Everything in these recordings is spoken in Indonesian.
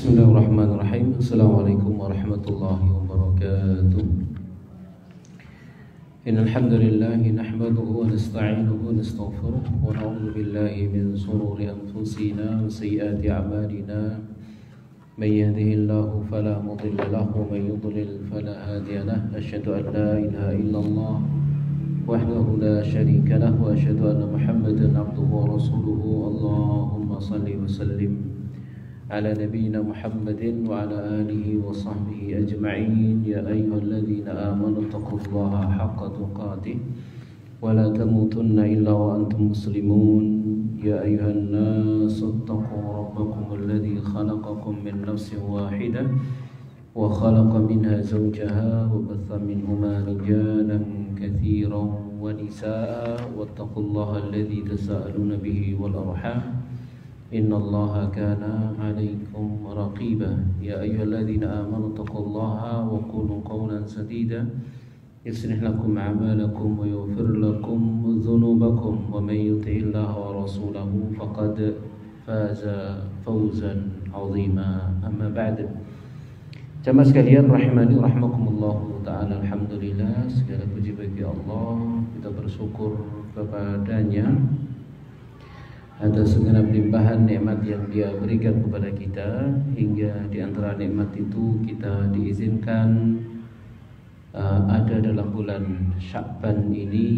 Bismillahirrahmanirrahim. Assalamualaikum warahmatullahi wabarakatuh. Innal hamdalillah nahmaduhu wa nasta'inuhu wa nastaghfiruh wa na'udzu billahi min shururi anfusina wa sayyiati a'malina. May yahdihillahu fala mudilla lahu wa may yudlil fala hadiya lahu. Asyhadu an la ilaha illallah wahdahu la syarika lahu wa asyhadu anna Muhammadan 'abduhu wa rasuluhu. Allahumma shalli wa sallim على نبينا محمد وعلى آله وصحبه أجمعين. يا أيها الذين آمنوا اتقوا الله حق تقاته ولا تموتن إلا وأنتم مسلمون. يا أيها الناس اتقوا ربكم الذي خلقكم من نفس واحدة وخلق منها زوجها وبث منهما رجالا كثيرا ونساء واتقوا الله الذي تساءلون به والأرحام إن الله كان عليكم رقيبا. يا أيها الذين آمنوا اتقوا الله وقولوا قولا سديدا يصلح لكم أعمالكم ويغفر لكم ذنوبكم ومن يطع الله ورسوله فقد فاز فوزا عظيما. أما بعد. Jamaah sekalian rahimani rahimakumullah taala, alhamdulillah, segala puji bagi Allah, kita bersyukur kepadanya atas segenap limpahan nikmat yang Dia berikan kepada kita, hingga di antara nikmat itu kita diizinkan ada dalam bulan Sya'ban ini,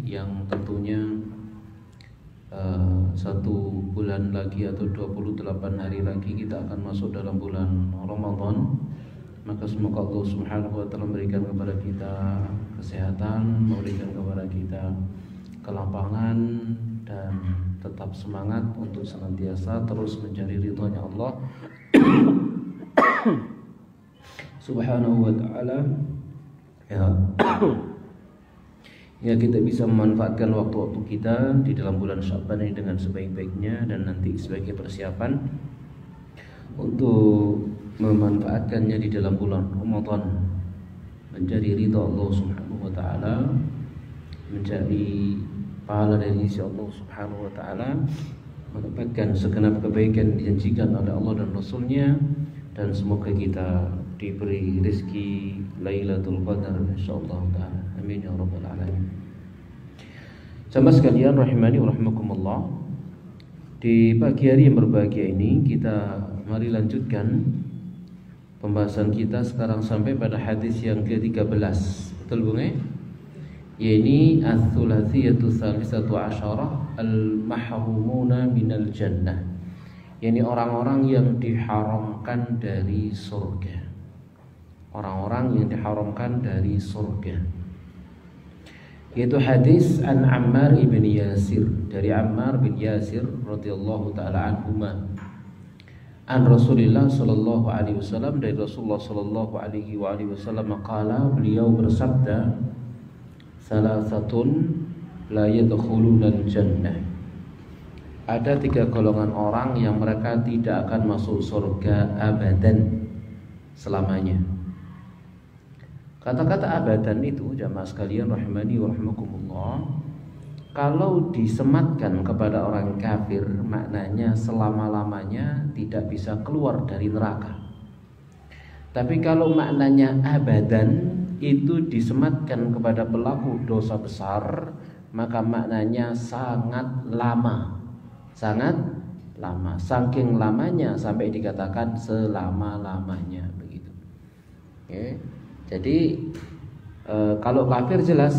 yang tentunya satu bulan lagi atau 28 hari lagi kita akan masuk dalam bulan Ramadan. Maka semoga Allah Subhanahu wa taala memberikan kepada kita kesehatan, memberikan kepada kita kelapangan, dan tetap semangat untuk senantiasa terus mencari ridhonya Allah Subhanahu wa ta'ala, ya kita bisa memanfaatkan waktu-waktu kita di dalam bulan Sya'ban ini dengan sebaik-baiknya, dan nanti sebagai persiapan untuk memanfaatkannya di dalam bulan Ramadan, mencari ridha Allah Subhanahu wa ta'ala, mencari pahala dari sisi Allah Subhanahu wa ta'ala, mendapatkan segenap kebaikan dijanjikan oleh Allah dan Rasulnya, dan semoga kita diberi rezeki Lailatul Qadar insyaallah ta'ala. Amin ya rabbal alamin. Jamaah sekalian rahimani wa rahimakumullah, di pagi hari yang berbahagia ini kita mari lanjutkan pembahasan kita sekarang sampai pada hadis yang ke-13. Betul Bung? Yaitu ats-tsulatsiyatu tsalisatu asyarah al-mahrumuna minal jannah, yaitu orang-orang yang diharamkan dari surga. Orang-orang yang diharamkan dari surga. Yaitu hadis an Ammar ibn Yasir, dari Ammar bin Yasir radhiyallahu taala anhuma, an Rasulillah sallallahu alaihi wasallam, dari Rasulullah sallallahu alaihi wasallam qala, beliau bersabda, salasatun la yadkhulunal jannah. Ada 3 golongan orang yang mereka tidak akan masuk surga abadan, selamanya. Kata-kata abadan itu, jamaah sekalian rahimani wa rahimakumullah, kalau disematkan kepada orang kafir, maknanya selama-lamanya tidak bisa keluar dari neraka. Tapi kalau maknanya abadan itu disematkan kepada pelaku dosa besar, maka maknanya sangat lama. Sangat lama, saking lamanya sampai dikatakan selama-lamanya, begitu. Oke. Jadi kalau kafir jelas,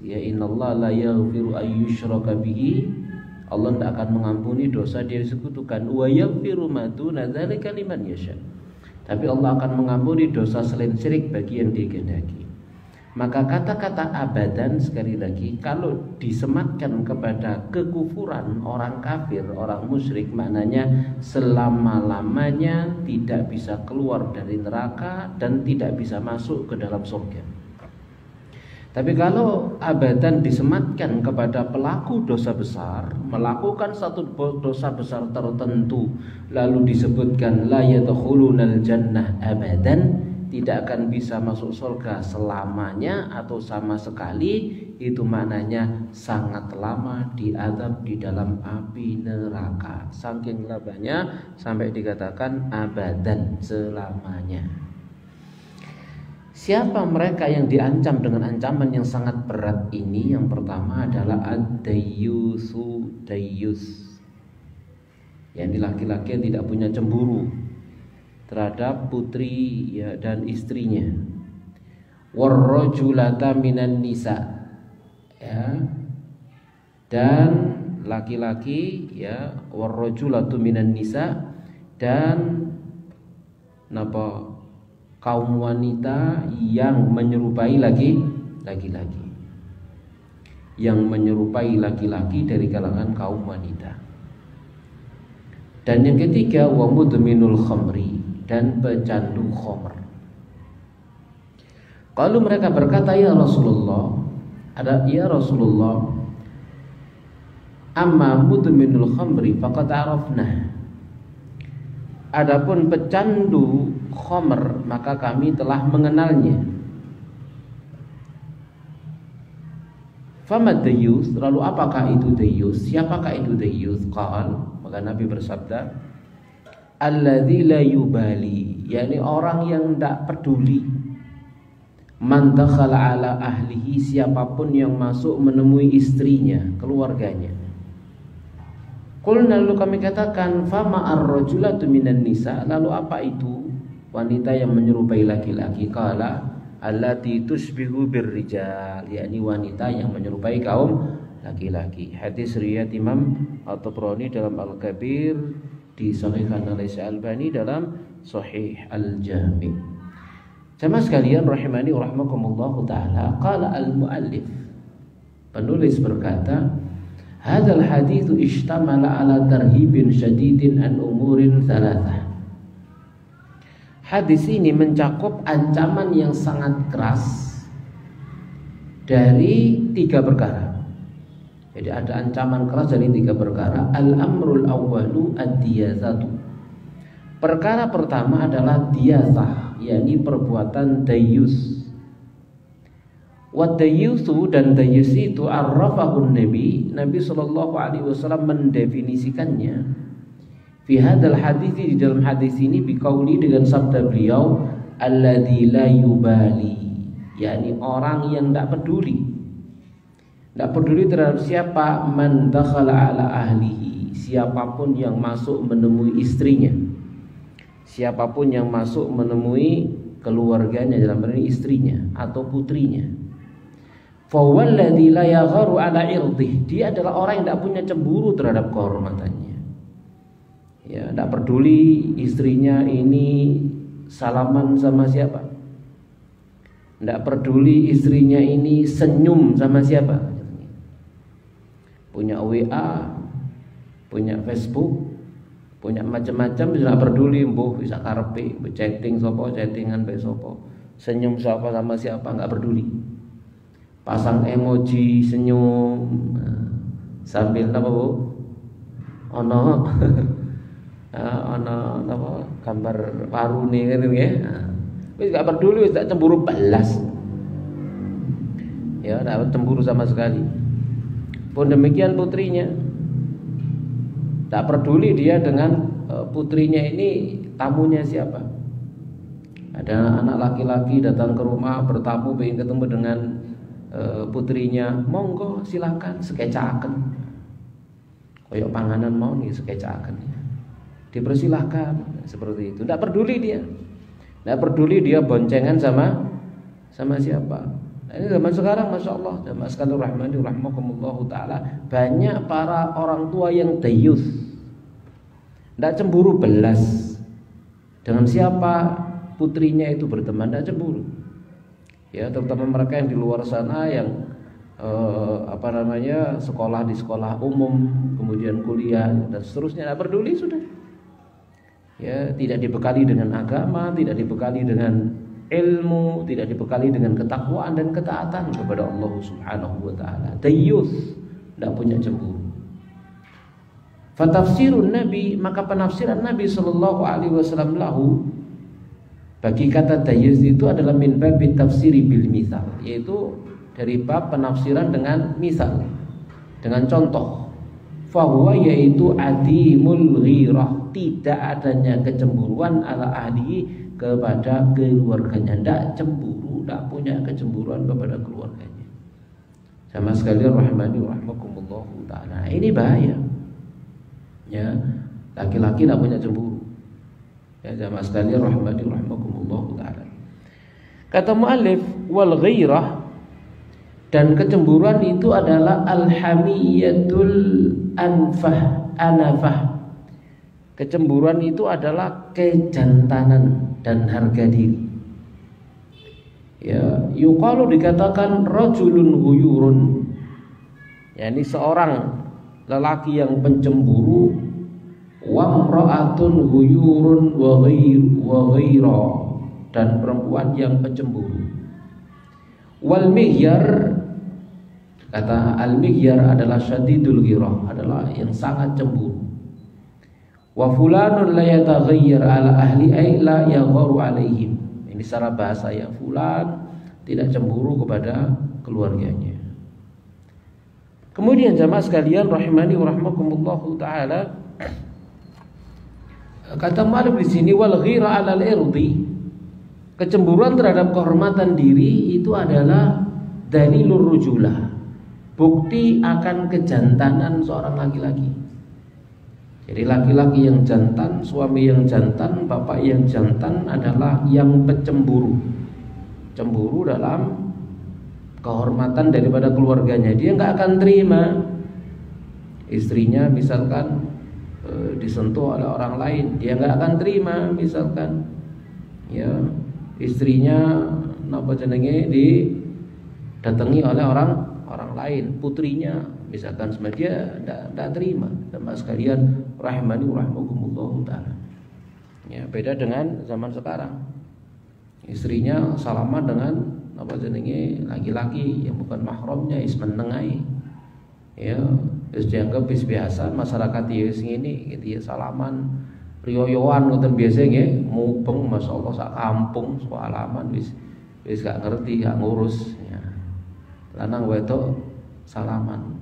ya innallaha la yaghfiru ayyushraka bihi, Allah tidak akan mengampuni dosa dia disekutukan, wa yaghfiru ma duna dzalika liman yasha. Tapi Allah akan mengampuni dosa selain syirik bagi yang dikehendaki. Maka kata-kata abadan, sekali lagi, kalau disematkan kepada kekufuran orang kafir, orang musyrik, maknanya selama-lamanya tidak bisa keluar dari neraka dan tidak bisa masuk ke dalam surga. Tapi kalau abadan disematkan kepada pelaku dosa besar, melakukan satu dosa besar tertentu, lalu disebutkan la yadkhulunal jannah abadan, tidak akan bisa masuk surga selamanya atau sama sekali, itu maknanya sangat lama diazab di dalam api neraka. Saking lamanya sampai dikatakan abadan, selamanya. Siapa mereka yang diancam dengan ancaman yang sangat berat ini? Yang pertama adalah ad-dayyusu, dayyus. Yang laki-laki yang tidak punya cemburu terhadap putri ya, dan istrinya. Warrajulata minan nisa, ya. Dan laki-laki ya, warrajulatu minan nisa, dan napa, kaum wanita yang menyerupai laki-laki, yang menyerupai laki-laki dari kalangan kaum wanita. Dan yang ketiga, wa mudminul khamri, dan pecandu khamr. Kalau mereka berkata, ya Rasulullah, amma mudminul khamri faqad arafna. Adapun pecandu khamr maka kami telah mengenalnya. Famad dayyus, lalu apakah itu dayyus? Siapakah itu dayyus? Qal, maka Nabi bersabda, alladzi la yubali, yakni orang yang tidak peduli. Man dakhala ala ahlihi, siapapun yang masuk menemui istrinya, keluarganya. Qulna, lalu kami katakan, fama ar-rajulatu minan nisa, lalu apa itu wanita yang menyerupai laki-laki? Qala allati tushbihu birrijal, yakni wanita yang menyerupai kaum laki-laki. Hadis riwayat Imam At-Tabrani dalam Al-Kabir, disahihkan oleh Syalbani dalam Sahih Al-Jami'. Jamaah sekalian rahimani wa rahmakumullah taala, qala al-muallif, penulis berkata, hadzal haditsu ishtamala ala tarhibin syadidin an umurin thalathah. Hadis ini mencakup ancaman yang sangat keras dari 3 perkara. Jadi ada ancaman keras dari 3 perkara. Al-amrul awwalu ad-diyazatu. Perkara pertama adalah diyazah, yakni perbuatan dayyus. Wa dayyusu, dan dayyus itu arrafahun Nabi sallallahu alaihi wasallam mendefinisikannya fi hadzal hadits, di dalam hadis ini, biqauli, dengan sabda beliau, alladzi la yubali, yakni orang yang tidak peduli. Tidak peduli terhadap siapa, man dakhala ala ahlihi, siapapun yang masuk menemui istrinya, siapapun yang masuk menemui keluarganya, dalam ini istrinya atau putrinya. Fa walladzi la yagharu ala irdih, dia adalah orang yang tidak punya cemburu terhadap kehormatannya. Ya, tidak peduli istrinya ini salaman sama siapa, tidak peduli istrinya ini senyum sama siapa, punya WA, punya Facebook, punya macam-macam, tidak peduli, mbuh bisa karepe chatting sopo, chattingan be sopo, senyum siapa sama siapa, nggak peduli, pasang emoji senyum sambil apa bu, ono apa gambar parune kan ya. Wis gak peduli, wis gak cemburu belas. Ya, gak cemburu sama sekali. Pun demikian putrinya. Tak peduli dia dengan putrinya ini tamunya siapa. Ada anak laki-laki datang ke rumah bertamu, ingin ketemu dengan putrinya, monggo silakan sekecaken. Koyok panganan mau nih sekecaken. Dipersilahkan seperti itu. Tidak peduli dia. Tidak peduli dia boncengan sama siapa. Nah, ini zaman sekarang, masya Allah, jamaah sekalian rahmani rahmakumullahu taala, banyak para orang tua yang dayyus, tidak cemburu belas dengan siapa putrinya itu berteman, tidak cemburu. Ya, terutama mereka yang di luar sana yang sekolah di sekolah umum, kemudian kuliah dan seterusnya, tidak peduli sudah. Ya, tidak dibekali dengan agama, tidak dibekali dengan ilmu, tidak dibekali dengan ketakwaan dan ketaatan kepada Allah Subhanahu wa taala. Dayyus, tidak punya cemburu. Fatafsirun Nabi, maka penafsiran Nabi sallallahu alaihi wasallam lahu Bagi kata dayus itu adalah min babi tafsiri bil misal, yaitu dari bab penafsiran dengan misal, dengan contoh. Fahuwa yaitu adimul ghirah, tidak adanya kecemburuan ala ahli kepada keluarganya, tidak cemburu, tidak punya kecemburuan kepada keluarganya. Sama sekali rahmani rahmakumullah ta'ala. Ini bahaya. Ya, laki-laki tidak punya cemburu. Ya, sama sekali rahmani rahmakumullah ta'ala. Kata muallif, wal ghairah, dan kecemburuan itu adalah alhamiyatul anafah. Kecemburuan itu adalah kejantanan dan harga diri. Ya, yuqalu dikatakan rajulun huyurun, yakni seorang lelaki yang pencemburu, wa imra'atun huyurun wa ghaira, dan perempuan yang pencemburu. Wal mihyar, kata al-mihyar adalah syadidul ghirah, adalah yang sangat cemburu. Wa fulanun la yataghayyar ala ahli ay la yagharu alaihim. Ini secara bahasa ya, fulan tidak cemburu kepada keluarganya. Kemudian jamaah sekalian rahimani wa rahmakumullahu taala, kata mu'allif di sini wal ghira 'alal irdi, kecemburuan terhadap kehormatan diri itu adalah dalilur rujulah, bukti akan kejantanan seorang laki-laki. Jadi laki-laki yang jantan, suami yang jantan, bapak yang jantan adalah yang pencemburu. Cemburu dalam kehormatan daripada keluarganya. Dia nggak akan terima istrinya misalkan disentuh oleh orang lain. Dia nggak akan terima misalkan ya istrinya napa jenenge didatangi oleh orang lain, putrinya misalkan, sama dia tidak terima. Sama sekalian rahimani rahmakumullah ta'ala. Ya, beda dengan zaman sekarang. Istrinya salaman dengan apa jenenge laki-laki yang bukan mahramnya, is menengai. Ya, wis dianggap wis biasa masyarakat wis ngene gitu ya, salaman riyoyoan ngoten biasa nggih, mubeng masyaallah sak kampung salaman wis gak ngerti, gak ngurus ya. Lanang wedok salaman.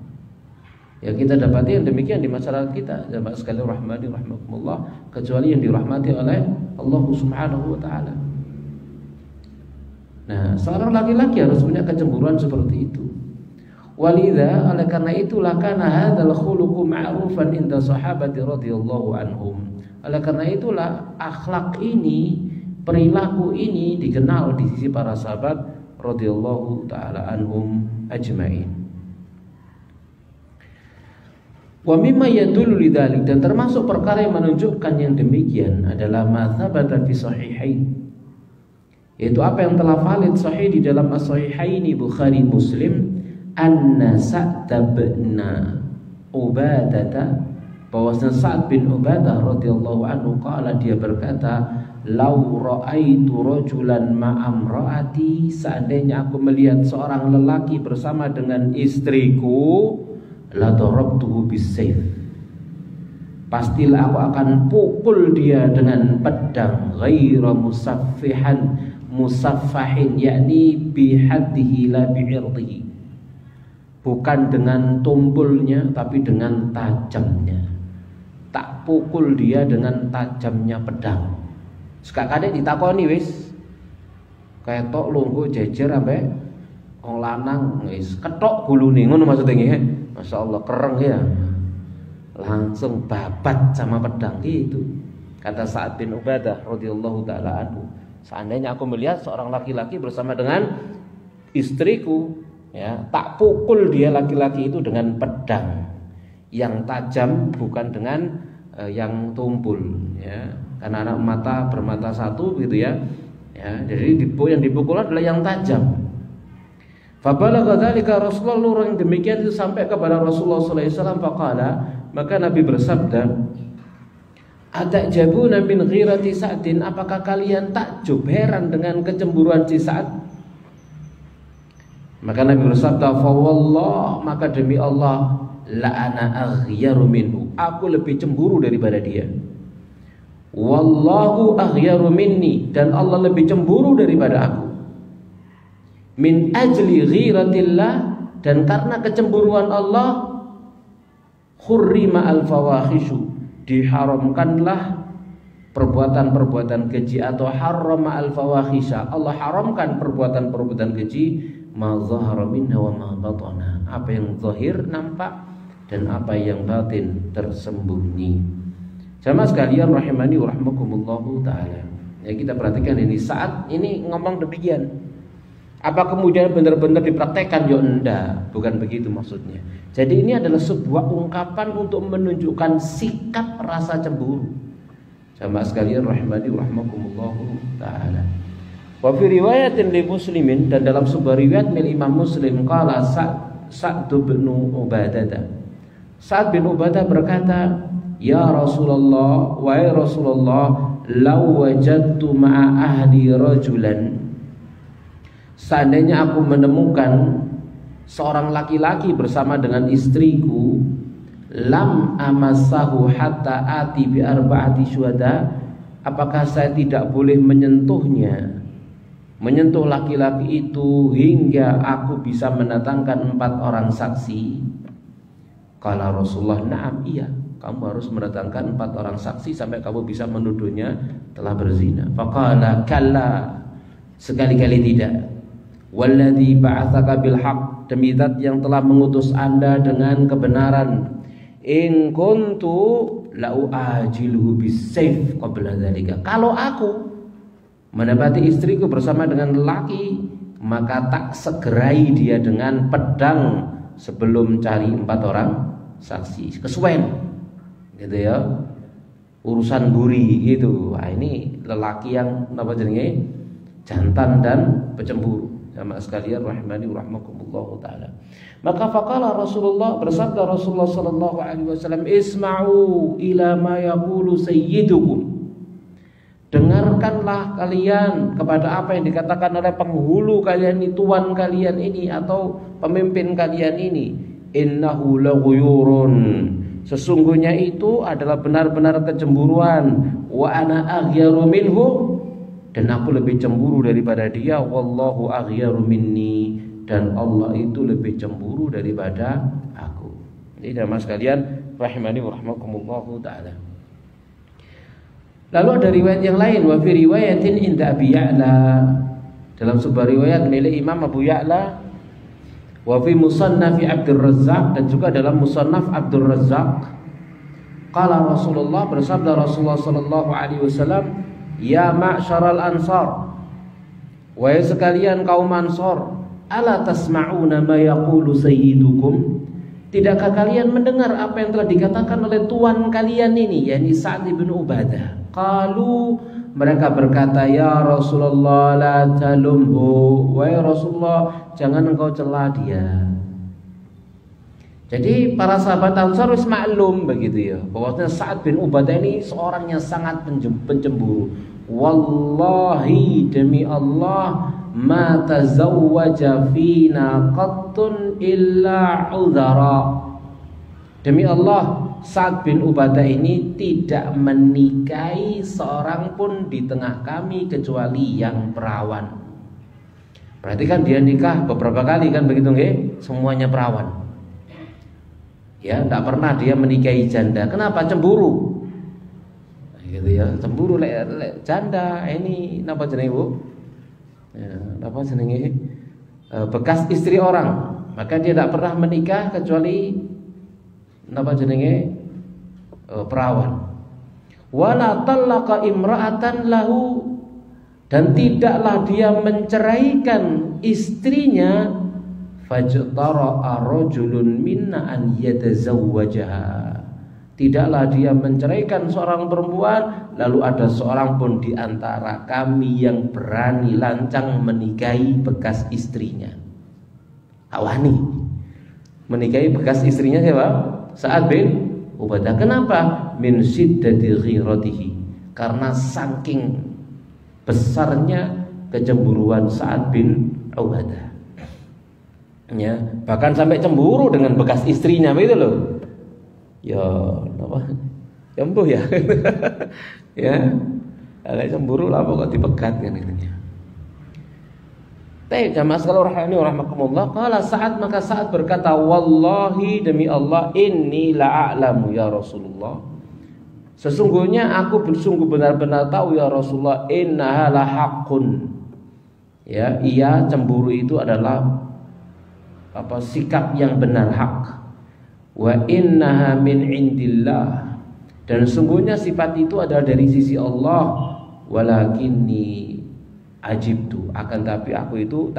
Ya, kita dapati yang demikian di masyarakat kita, jamaah sekalian rahmani rahmakumullah, kecuali yang dirahmati oleh Allah Subhanahu wa taala. Nah, seorang laki-laki harus punya kecemburuan seperti itu. Walidha, oleh karena itulah kana hadzal khuluqu ma'rufan inda sahabati radhiyallahu anhum. Oleh karena itulah akhlak ini, perilaku ini dikenal di sisi para sahabat radhiyallahu taala anhum ajmain. Wa mimma yadullu lidzalik, dan termasuk perkara yang menunjukkan yang demikian adalah ma tsabata fi sahihain, yaitu apa yang telah valid sahih di dalam as-sahihaini Bukhari Muslim, anna Sa'd bin Ubadah, bahwasanya Sa'd bin Ubadah radhiyallahu anhu qala, dia berkata, lau ra'aitu rajulan ma'amraati, seandainya aku melihat seorang lelaki bersama dengan istriku, la darabtuhu bisayf, pastilah aku akan pukul dia dengan pedang, ghaira musaffahin, yakni bihaddihi la bi'irdihi, bukan dengan tumpulnya tapi dengan tajamnya. Tak pukul dia dengan tajamnya pedang. Sekak kadek ditakoni wis ketok lungguh jejer ambek wong lanang wis ketok gulune, ngono maksudnya nggih. Masyaallah kereng ya. Langsung babat sama pedang gitu. Kata Sa'd bin Ubadah radhiyallahu taala anhu, seandainya aku melihat seorang laki-laki bersama dengan istriku, ya, tak pukul dia laki-laki itu dengan pedang yang tajam, bukan dengan yang tumpul, ya. Karena anak mata bermata satu gitu ya. Ya, jadi yang dipukul adalah yang tajam. Fabalagha dzalika Rasulullah, yang demikian itu sampai kepada Rasulullah sallallahu alaihi wasallam, faqala, maka Nabi bersabda, atajabuna min ghirati Sa'din, apakah kalian takjub, heran dengan kecemburuan si Sa'd? Maka Nabi bersabda, fa wallah, maka demi Allah, la ana aghyaru minhu, aku lebih cemburu daripada dia. wallahu aghyaru minni, dan Allah lebih cemburu daripada aku. Min ajli ghiratillah, dan karena kecemburuan Allah, hurrima al-fawahishu, diharamkanlah perbuatan-perbuatan keji, atau harrama al-fawahisha, Allah haramkan perbuatan-perbuatan keji, ma zahara minha wa ma batana, apa yang zahir nampak dan apa yang batin tersembunyi. Jamaah sekalian rahimani wa rahmakumullahu taala. Ya, kita perhatikan ini, saat ini ngomong demikian. Apa kemudian benar-benar dipraktekkan? Ya enggak, bukan begitu maksudnya. Jadi ini adalah sebuah ungkapan untuk menunjukkan sikap rasa cemburu. Jamaah sekalian rahimani wa rahmakumullahu taala. Wa fi riwayatin li Muslimin, dan dalam sebuah riwayat milik Imam Muslim, qala Sa'd bin Ubadah. Sa'd bin Ubadah berkata, ya Rasulullah, wahai Rasulullah, law wajadtu ma'a ahli rajulan, seandainya aku menemukan seorang laki-laki bersama dengan istriku, lam amassahu hatta ati bi arba'ati syuhada, apakah saya tidak boleh menyentuhnya, menyentuh laki-laki itu hingga aku bisa mendatangkan 4 orang saksi? Kala Rasulullah, na'am, iya, kamu harus mendatangkan 4 orang saksi sampai kamu bisa menuduhnya telah berzina. Faqala kalla, sekali-kali tidak. Walladzi ba'atsaka bil haqq, demi zat yang telah mengutus Anda dengan kebenaran, in kuntu la'u'ajiluhu bisayf qabla dzalika, kalau aku mendapati istriku bersama dengan lelaki, maka tak segerai dia dengan pedang sebelum cari 4 orang saksi. Kesuwen gitu ya, urusan buri gitu. Nah, ini lelaki yang apa jenenge, jantan dan pecemburu. Jamaah sekalian rahimani rahmakumullah taala. Maka faqala Rasulullah, bersabda Rasulullah sallallahu alaihi wasallam, isma'u ila ma yaqulu sayyidukum, dengarkanlah kalian kepada apa yang dikatakan oleh penghulu kalian ini, tuan kalian ini atau pemimpin kalian ini. Innahu laghuyurun, sesungguhnya itu adalah benar-benar kecemburuan. Wa ana aghyaru minhu, dan aku lebih cemburu daripada dia. Wallahu aghyaru minni, dan Allah itu lebih cemburu daripada aku. Jadi jamaah sekalian rahimani wa rahmakumullahu taala. Lalu ada riwayat yang lain, wa fi riwayatin inda Abi Ya'la, dalam sebuah riwayat milik Imam Abu Ya'la, wa fi musannaf Abdul Razzaq, dan juga dalam musannaf Abdul Razzaq, qala Rasulullah, bersabda Rasulullah sallallahu alaihi wasallam, ya ma'syaral ansar, wahai sekalian kaum Ansar, ala tasma'una ma yaqulu sayyidukum, tidakkah kalian mendengar apa yang telah dikatakan oleh tuan kalian ini, yakni Sa'd bin Ubadah? Qalu, mereka berkata, ya Rasulullah la talumhu, wahai Rasulullah jangan engkau cela dia. Jadi para sahabat Ansar wis maklum begitu ya, bahwasanya Sa'd bin Ubadah ini seorang yang sangat pencemburu. Wallahi, demi Allah, ma tazawwaja fina qattun illa udhara, demi Allah, Sa'd bin Ubadah ini tidak menikahi seorang pun di tengah kami kecuali yang perawan. Berarti kan dia nikah beberapa kali kan begitu nggih? Semuanya perawan. Ya, tidak pernah dia menikahi janda. Kenapa? Cemburu. Gitu ya, cemburu lek janda ini napa jenenge, Bu? Ya, napa jenenge? Bekas istri orang. Maka dia tidak pernah menikah kecuali napa jenenge? Perawan. Wala talaqa imra'atan lahu, dan tidaklah dia menceraikan istrinya, fajtara'a rajulun minna an yatazawwajaha, tidaklah dia menceraikan seorang perempuan lalu ada seorang pun di antara kami yang berani lancang menikahi bekas istrinya. Awani menikahi bekas istrinya siapa? Sa'ad bin Ubadah. Kenapa? Min siddati ghiratihi, karena saking besarnya kecemburuan Sa'ad bin Ubadah. Ya, bahkan sampai cemburu dengan bekas istrinya begitu loh. Ya, apa? embuh ya. Ya. Agak cemburu lah kok dipegat kan itunya. Jamaah sekalian rahimani wa rahmakumullah, qala Sa'ad, maka Sa'ad berkata, wallahi demi Allah, inni la'alamu ya Rasulullah. Sesungguhnya aku sungguh benar-benar tahu ya Rasulullah, innaha lahaqqun. Ya, iya cemburu itu adalah sikap yang benar, hak. Wa innaha min indillah. Dan sungguhnya sifat itu adalah dari sisi Allah. Walakinni ajibtu, akan tapi aku itu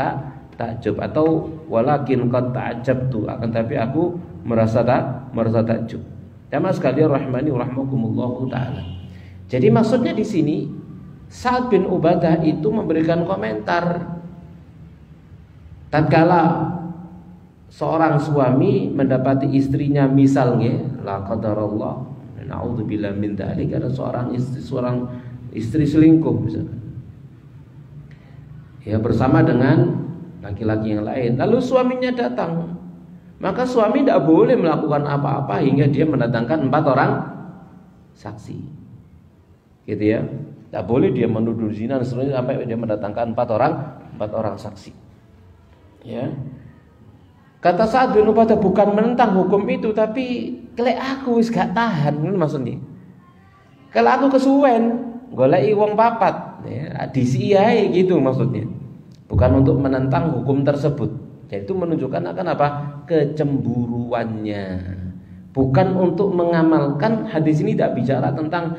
takjub, atau walakin qad ta'ajabtu, akan tapi aku merasa takjub. Jamaah sekalian rahimani wa rahmakumullahu taala. Jadi maksudnya di sini Sa'ad bin Ubadah itu memberikan komentar tatkala seorang suami mendapati istrinya, misalnya la qadarallah, na'udzubillah min dzalik, ada seorang istri selingkuh misalnya, ya, bersama dengan laki-laki yang lain, lalu suaminya datang, maka suami tidak boleh melakukan apa-apa hingga dia mendatangkan 4 orang saksi, gitu ya. Tidak boleh dia menuduh zina dan seterusnya sampai dia mendatangkan 4 orang saksi, ya. Kata Sa'ad bin Ubadah, bukan menentang hukum itu, tapi kelek aku wis gak tahan, maksudnya. Kalau aku kesuwen goleki wong papat, ya, disiai gitu maksudnya. Bukan untuk menentang hukum tersebut. Yaitu menunjukkan akan apa? Kecemburuannya. Bukan untuk mengamalkan. Hadis ini tidak bicara tentang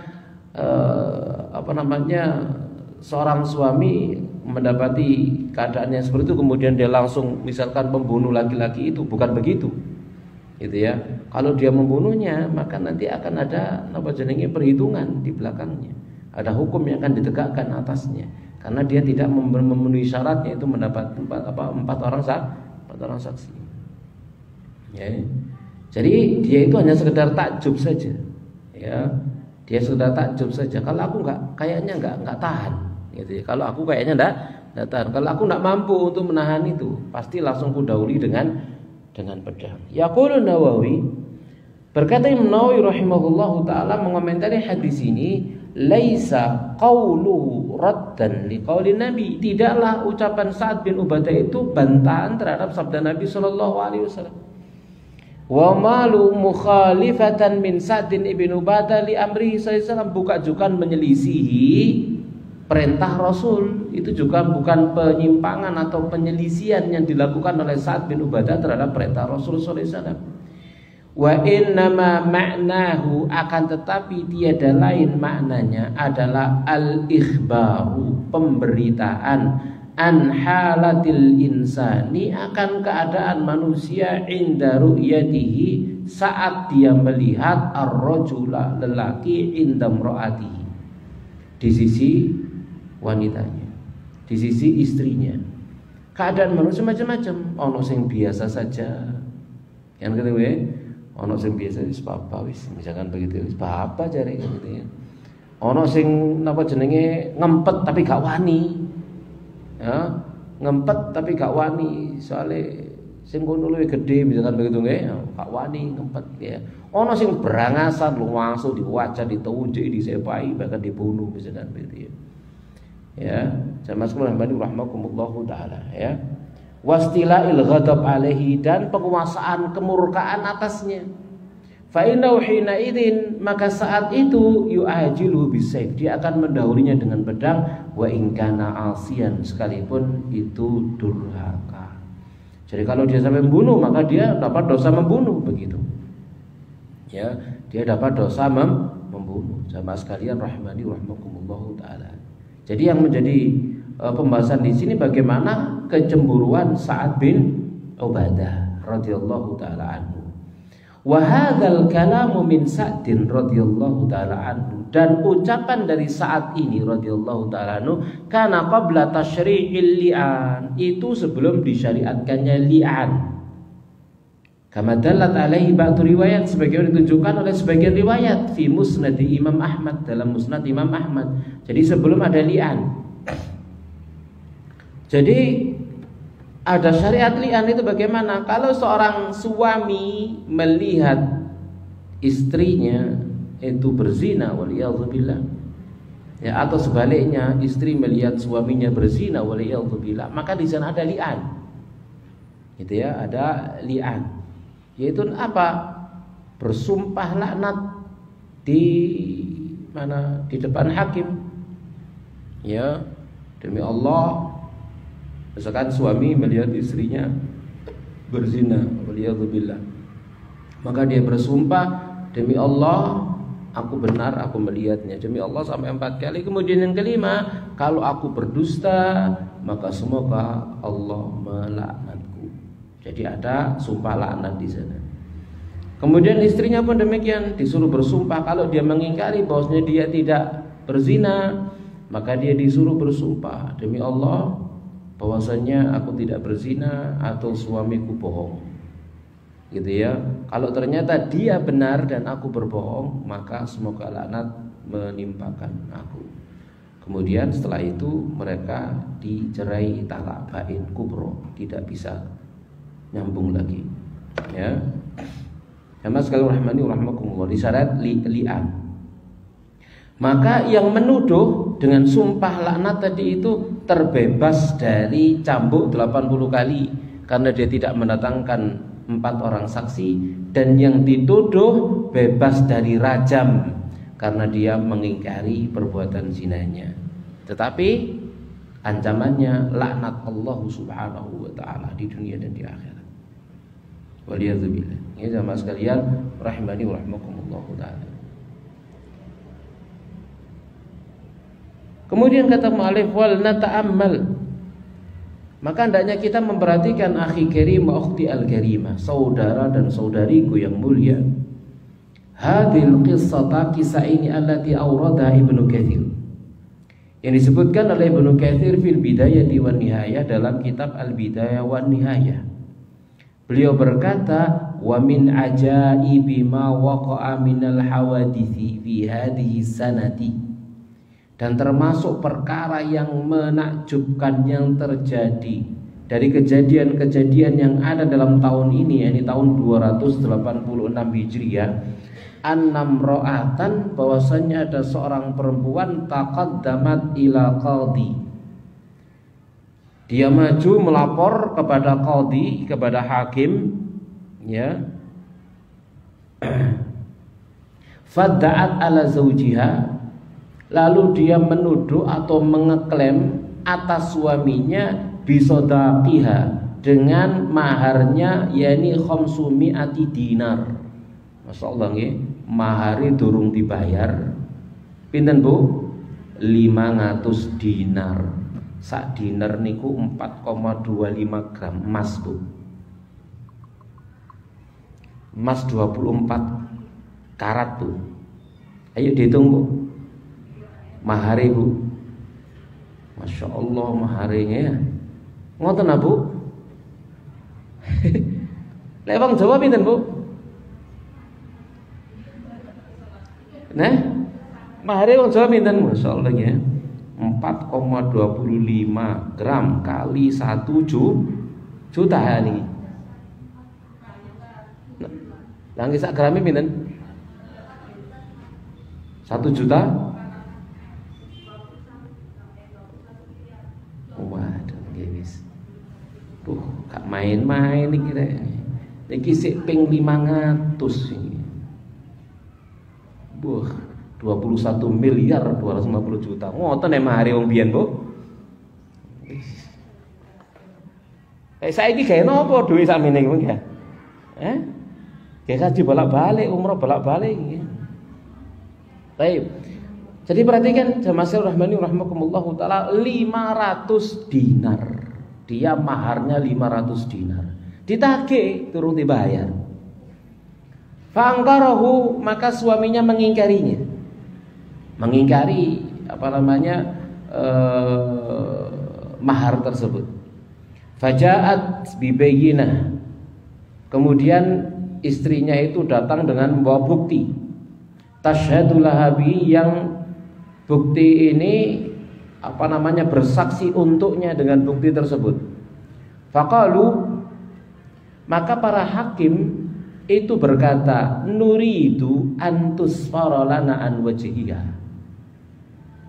seorang suami mendapati keadaannya seperti itu kemudian dia langsung misalkan membunuh laki-laki itu, bukan begitu. Gitu ya. Kalau dia membunuhnya, maka nanti akan ada perhitungan di belakangnya. Ada hukum yang akan ditegakkan atasnya karena dia tidak memenuhi syaratnya, itu mendapat 4 orang saksi. Ya. Jadi dia itu hanya sekedar takjub saja. Ya. Dia sudah takjub saja. Kalau aku kayaknya nggak tahan. Gitu ya. Kalau aku kayaknya nggak tahan. Kalau aku nggak mampu untuk menahan itu, pasti langsung kudahului dengan pedang. Yaqulu Nawawi, berkata Imam Nawawi rahimahullahu taala mengomentari hadis ini, laisa qauluhu raddan liqauli Nabi. Tidaklah ucapan Sa'ad bin Ubadah itu bantahan terhadap sabda Nabi sallallahu alaihi wasallam. Wa malu mukhalifatan min Sa'd bin Ubadah li amri sallallahu alaihi wasallam, bukan menyelisihi perintah Rasul. Itu juga bukan penyimpangan atau penyelisihan yang dilakukan oleh Sa'ad bin Ubadah terhadap perintah Rasul sallallahu alaihi wasallam. Wa innama ma'nahu, akan tetapi tiada lain maknanya adalah al-ikhbaru, pemberitaan, an halatil insani, akan keadaan manusia, inda ru'yatihi, saat dia melihat ar-rajula, lelaki, inda mra'atihi, di sisi wanitanya, di sisi istrinya. Keadaan manusia macam-macam, ono sing biasa saja, yang kedua ono sing biasa wis apa wis, misalkan begitu wis apa jare gitu ya. Ono sing napa jenenge ngempet tapi gak wani. Ya, ngempet tapi gak wani, soalnya sing kono luwih gede misalkan begitu nggih, gak wani ngempet ya. Ono sing berangasan langsung diwaca, ditunjuk, disepai, bahkan dibunuh misalkan begitu ya. Ya, jamaah sekalian rahimakumullahu taala ya. Wastila'il ghadab alaihi, dan penguasaan kemurkaan atasnya. Fa innahu hina idzin, maka saat itu yu'ajilu bisayf, dia akan mendahulinya dengan pedang, wa in kana asian, sekalipun itu durhaka. Jadi kalau dia sampai membunuh, maka dia dapat dosa membunuh, begitu. Ya, dia dapat dosa membunuh. Jamaah sekalian rahimani rahimakumullahu taala. Jadi yang menjadi pembahasan di sini bagaimana kecemburuan Sa'ad bin Ubadah radhiyallahu taala anhu. Wa hadzal kalamu min Sa'din radhiyallahu taala anhu, dan ucapan dari Sa'ad ini radhiyallahu taala anhu kana qabla tasyri'il li'an, itu sebelum disyariatkannya li'an. Kama dalat alaihi ba'du riwayat, sebagaimana ditunjukkan oleh sebagian riwayat fi musnad Imam Ahmad, dalam musnad Imam Ahmad. Jadi sebelum ada li'an. Jadi ada syariat li'an itu bagaimana? Kalau seorang suami melihat istrinya itu berzina, waliyadzubillah. Ya, atau sebaliknya istri melihat suaminya berzina, waliyadzubillah, maka di sana ada li'an. Gitu ya, ada li'an. Yaitu apa? Bersumpah laknat di mana? Di depan hakim. Ya, demi Allah, misalkan suami melihat istrinya berzina, waliyadzubillah, maka dia bersumpah, demi Allah aku benar, aku melihatnya, demi Allah, sampai 4 kali. Kemudian yang kelima, kalau aku berdusta, maka semoga Allah melaknatku. Jadi ada sumpah laknat di sana. Kemudian istrinya pun demikian, disuruh bersumpah. Kalau dia mengingkari bahwasanya dia tidak berzina, maka dia disuruh bersumpah, demi Allah bahwasanya aku tidak berzina atau suamiku bohong. Gitu ya. Kalau ternyata dia benar dan aku berbohong, maka semoga laknat menimpakan aku. Kemudian setelah itu mereka dicerai talak bain kubro, tidak bisa nyambung lagi. Ya. Jamaah sekalian rahmani rahimakumullah, disyarat li'an. Maka yang menuduh dengan sumpah laknat tadi itu terbebas dari cambuk 80 kali karena dia tidak mendatangkan 4 orang saksi, dan yang dituduh bebas dari rajam karena dia mengingkari perbuatan zinanya. Tetapi ancamannya laknat Allah Subhanahu wa taala di dunia dan di akhirat. Waliyadzubillah. Ya jamaah sekalian rahimani wa rahimakumullah taala. Kemudian kata mu'alif wal nata'ammal, maka hendaknya kita memperhatikan akhi karim wa ukhti al-karimah, saudara dan saudariku yang mulia. Hadhil qissata, kisah ini allati awrada Ibnu Katsir, yang disebutkan oleh Ibnu Katsir fil bidayati wan nihayah, dalam kitab Al-Bidayah wan Nihayah. Beliau berkata, wa min ajaibi ma waqa'a minal hawadithi fi hadhihi sanati, dan termasuk perkara yang menakjubkan yang terjadi dari kejadian-kejadian yang ada dalam tahun ini, yakni tahun 286 Hijriah, annam ra'atan, bahwasanya ada seorang perempuan taqaddamat ila qadhi, dia maju melapor kepada qadhi, kepada hakim, ya. Fadda'at ala zawjiha, lalu dia menuduh atau mengeklaim atas suaminya bisodaqiha, dengan maharnya, yakni khamsumi'ati dinar. Masya Allah nggih, mahari durung dibayar. Pinten Bu? 500 dinar. Sak dinar niku 4,25 gram emas Bu. Emas 24 karat Bu. Ayo dihitung Bu. Mahari Bu. Masya Allah maharinya ya. Ngoten Bu. Lek wong Jawa pinten Bu? Nah, mahari wong Jawa pinten? Masya Allah ya. 4,25 gram kali 1 juta ini. Langgi sak grame pinten? 1 juta. Waduh, guys. Gak main-main iki rek. Iki sik ping 500 iki. 21 miliar 250 juta. Ngoten nek mahare wong biyen, Bu. Saiki gawe napa duwe sakmene iki, ya? Kayak haji bolak-balik, umroh bolak-balik iki. Baik. Jadi perhatikan jamaah rahmani rahimakumullah taala, 500 dinar. Dia maharnya 500 dinar. Ditagih turun dibayar. Fa'angkarahu, maka suaminya mengingkarinya. Mengingkari mahar tersebut. Faja'at bibayyinah. Kemudian istrinya itu datang dengan membawa bukti. Tasyhadu lahabi, yang bukti ini bersaksi untuknya dengan bukti tersebut. Faqalu, maka para hakim itu berkata, nuridu antus farolana an wajhiha.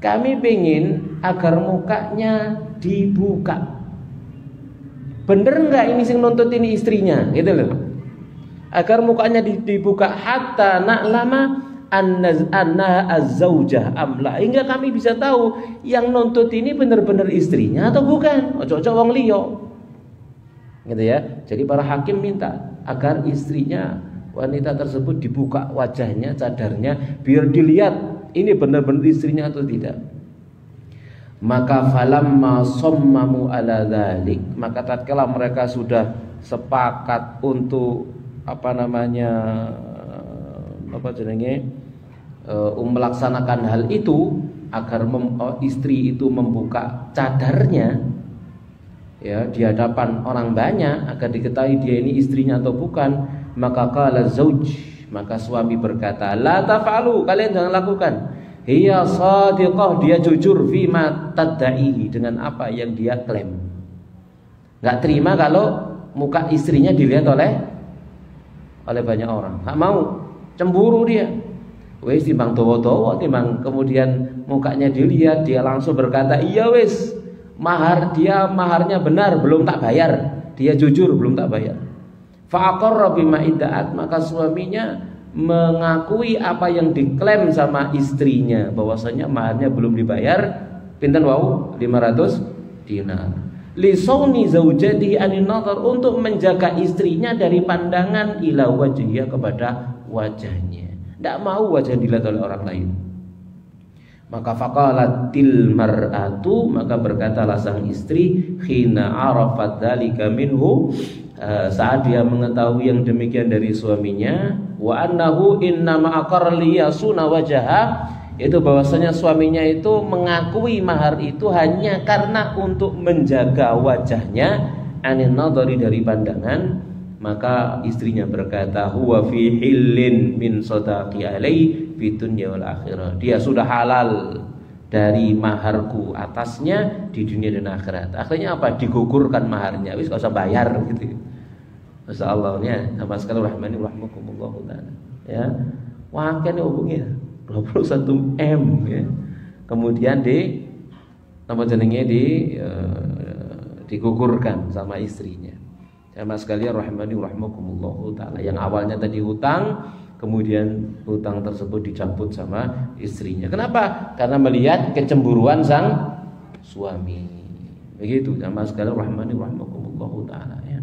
Kami ingin agar mukanya dibuka. Bener nggak ini sing nuntut ini istrinya, gitu loh. Agar mukanya dibuka hatta na'lama anna az-zaujah amla, hingga kami bisa tahu yang nuntut ini benar-benar istrinya atau bukan. Ojo-ojo wong liya. Gitu ya. Jadi para hakim minta agar istrinya, wanita tersebut, dibuka wajahnya, cadarnya, biar dilihat ini benar-benar istrinya atau tidak. Maka falamma sommamu ala dzalik, maka tatkala mereka sudah sepakat untuk melaksanakan hal itu, agar istri itu membuka cadarnya ya di hadapan orang banyak agar diketahui dia ini istrinya atau bukan, maka qala zauj, maka suami berkata, la taf'alu, kalian jangan lakukan. Hiya shadiqah, dia jujur fima tadda'i, dengan apa yang dia klaim. Enggak terima kalau muka istrinya dilihat oleh banyak orang. Enggak mau, cemburu dia. Wis timbang dawa-dawa, timbang kemudian mukanya dilihat, dia langsung berkata, "Iya wis, maharnya benar, belum tak bayar." Dia jujur belum tak bayar. Fa aqarra bima idda'at, maka suaminya mengakui apa yang diklaim sama istrinya, bahwasanya maharnya belum dibayar. Pinten wau? 500 dinar. Li sauni zaujati anin nazar, untuk menjaga istrinya dari pandangan ila wajhiha, kepada wajahnya. Tidak mau wajah dilihat oleh orang lain. Maka faqalatil mar'atu, maka berkatalah sang istri, khina arafat dzalika minhu, saat dia mengetahui yang demikian dari suaminya, wa annahu innama aqarra liyasuna wajaha, itu bahwasanya suaminya itu mengakui mahar itu hanya karena untuk menjaga wajahnya, anin nadhari, dari pandangan. Maka istrinya berkata, huwa fi hillin min sadaqi alai fi dunya wal akhirah, dia sudah halal dari maharku atasnya di dunia dan akhirat. Akhirnya apa? Digugurkan maharnya, wis gak usah bayar gitu. Masyaallah, sama sekali rahmani rahmakumullah taala. Ya. Wah, kan hubungnya 21 M ya. Kemudian digugurkan sama istrinya. Sama sekali rahmani rahmakumullah taala. Yang awalnya tadi hutang, kemudian hutang tersebut dicabut sama istrinya. Kenapa? Karena melihat kecemburuan sang suami. Begitu, sama sekali rahmani rahmakumullah taala ya.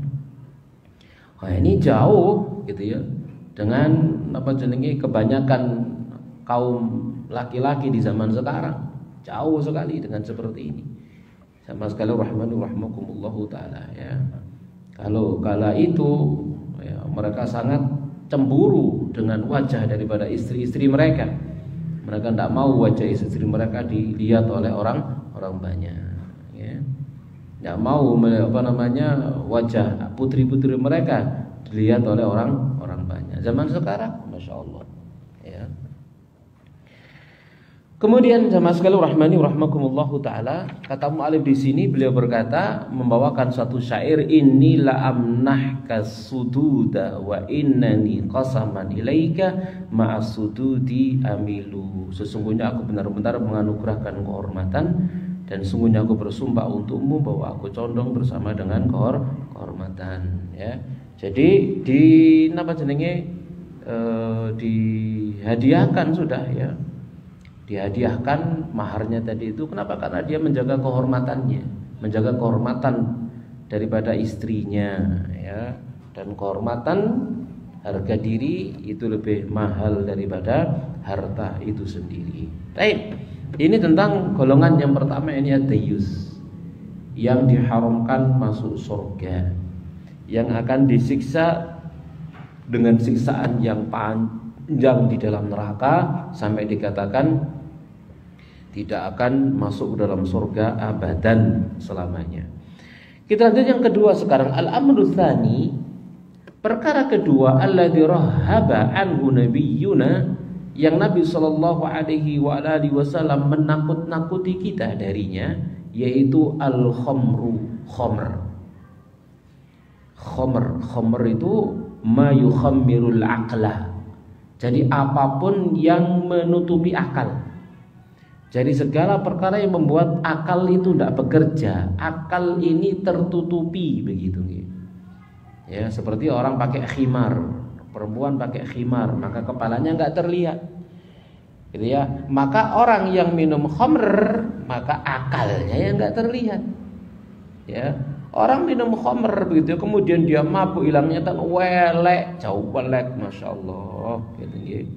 Wah, ini jauh gitu ya dengan kebanyakan kaum laki-laki di zaman sekarang. Jauh sekali dengan seperti ini. Sama sekali rahmani rahmakumullah taala ya. Kalau kala itu ya, mereka sangat cemburu dengan wajah daripada istri-istri mereka. Mereka tidak mau wajah istri mereka dilihat oleh orang banyak ya. Tidak mau wajah putri-putri mereka dilihat oleh orang banyak. Zaman sekarang, masya Allah ya. Kemudian sama sekali rahmani rahmakumullahu taala, kata mu'alif di sini, beliau berkata, membawakan satu syair, inni la amnahka sududa wa innani qasaman ilaika ma'as sududi amilu. Sesungguhnya aku benar-benar menganugerahkan kehormatan, dan sungguhnya aku bersumpah untukmu bahwa aku condong bersama dengan kehormatan ya. Jadi dihadiahkan sudah ya. Dihadiahkan maharnya tadi itu. Kenapa? Karena dia menjaga kehormatannya, menjaga kehormatan daripada istrinya ya. Dan kehormatan, harga diri itu lebih mahal daripada harta itu sendiri. Baik, ini tentang golongan yang pertama, ini ad-dayyus, yang diharamkan masuk surga, yang akan disiksa dengan siksaan yang panjang di dalam neraka sampai dikatakan tidak akan masuk ke dalam surga abadan, selamanya. Kita lanjut yang kedua sekarang, al-amru tsani, perkara kedua, alladzi rahaba anhu nabiyyuna, yang Nabi sallallahu alaihi wa alihi wasallam menakut-nakuti kita darinya, yaitu al-khamru, khamr. Khomer itu ma yukhammirul aqla. Jadi apapun yang menutupi akal. Jadi segala perkara yang membuat akal itu tidak bekerja, akal ini tertutupi begitu. Ya, seperti orang pakai khimar, perempuan pakai khimar, maka kepalanya nggak terlihat. Gitu ya. Maka orang yang minum khamr, maka akalnya yang nggak terlihat. Ya, orang minum khamr begitu, kemudian dia mabuk, hilangnya tan welek, jauh welek, masya Allah. Gitu.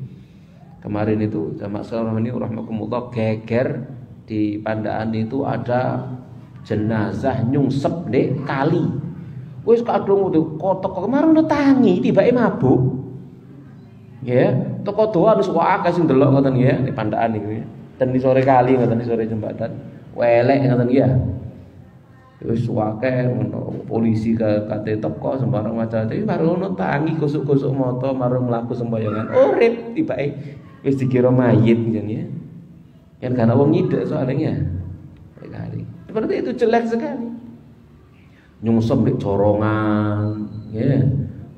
Kemarin itu jamaah sekalian ini rahmatullah geger di Pandaan itu ada jenazah nyungsep di kali. Wis kadung udah kotok kemarin udah tangi tibake mabuk. Ya, toko doa wis wae sing delok ngoten ya di Pandaan niku ya. Dan di sore kali ngoten di sore jembatan. Welek ngoten ya. Wis wae polisi kate teko sembarang macam tapi baru ono tangi kusuk-kusuk moto marung mlaku sembayangan. Urip tibake wis dikira mayit kan ya. Kan karena wong ngidek soalnya. Sekali. Seperti itu jelek sekali. Nyungsep di corongan, ya.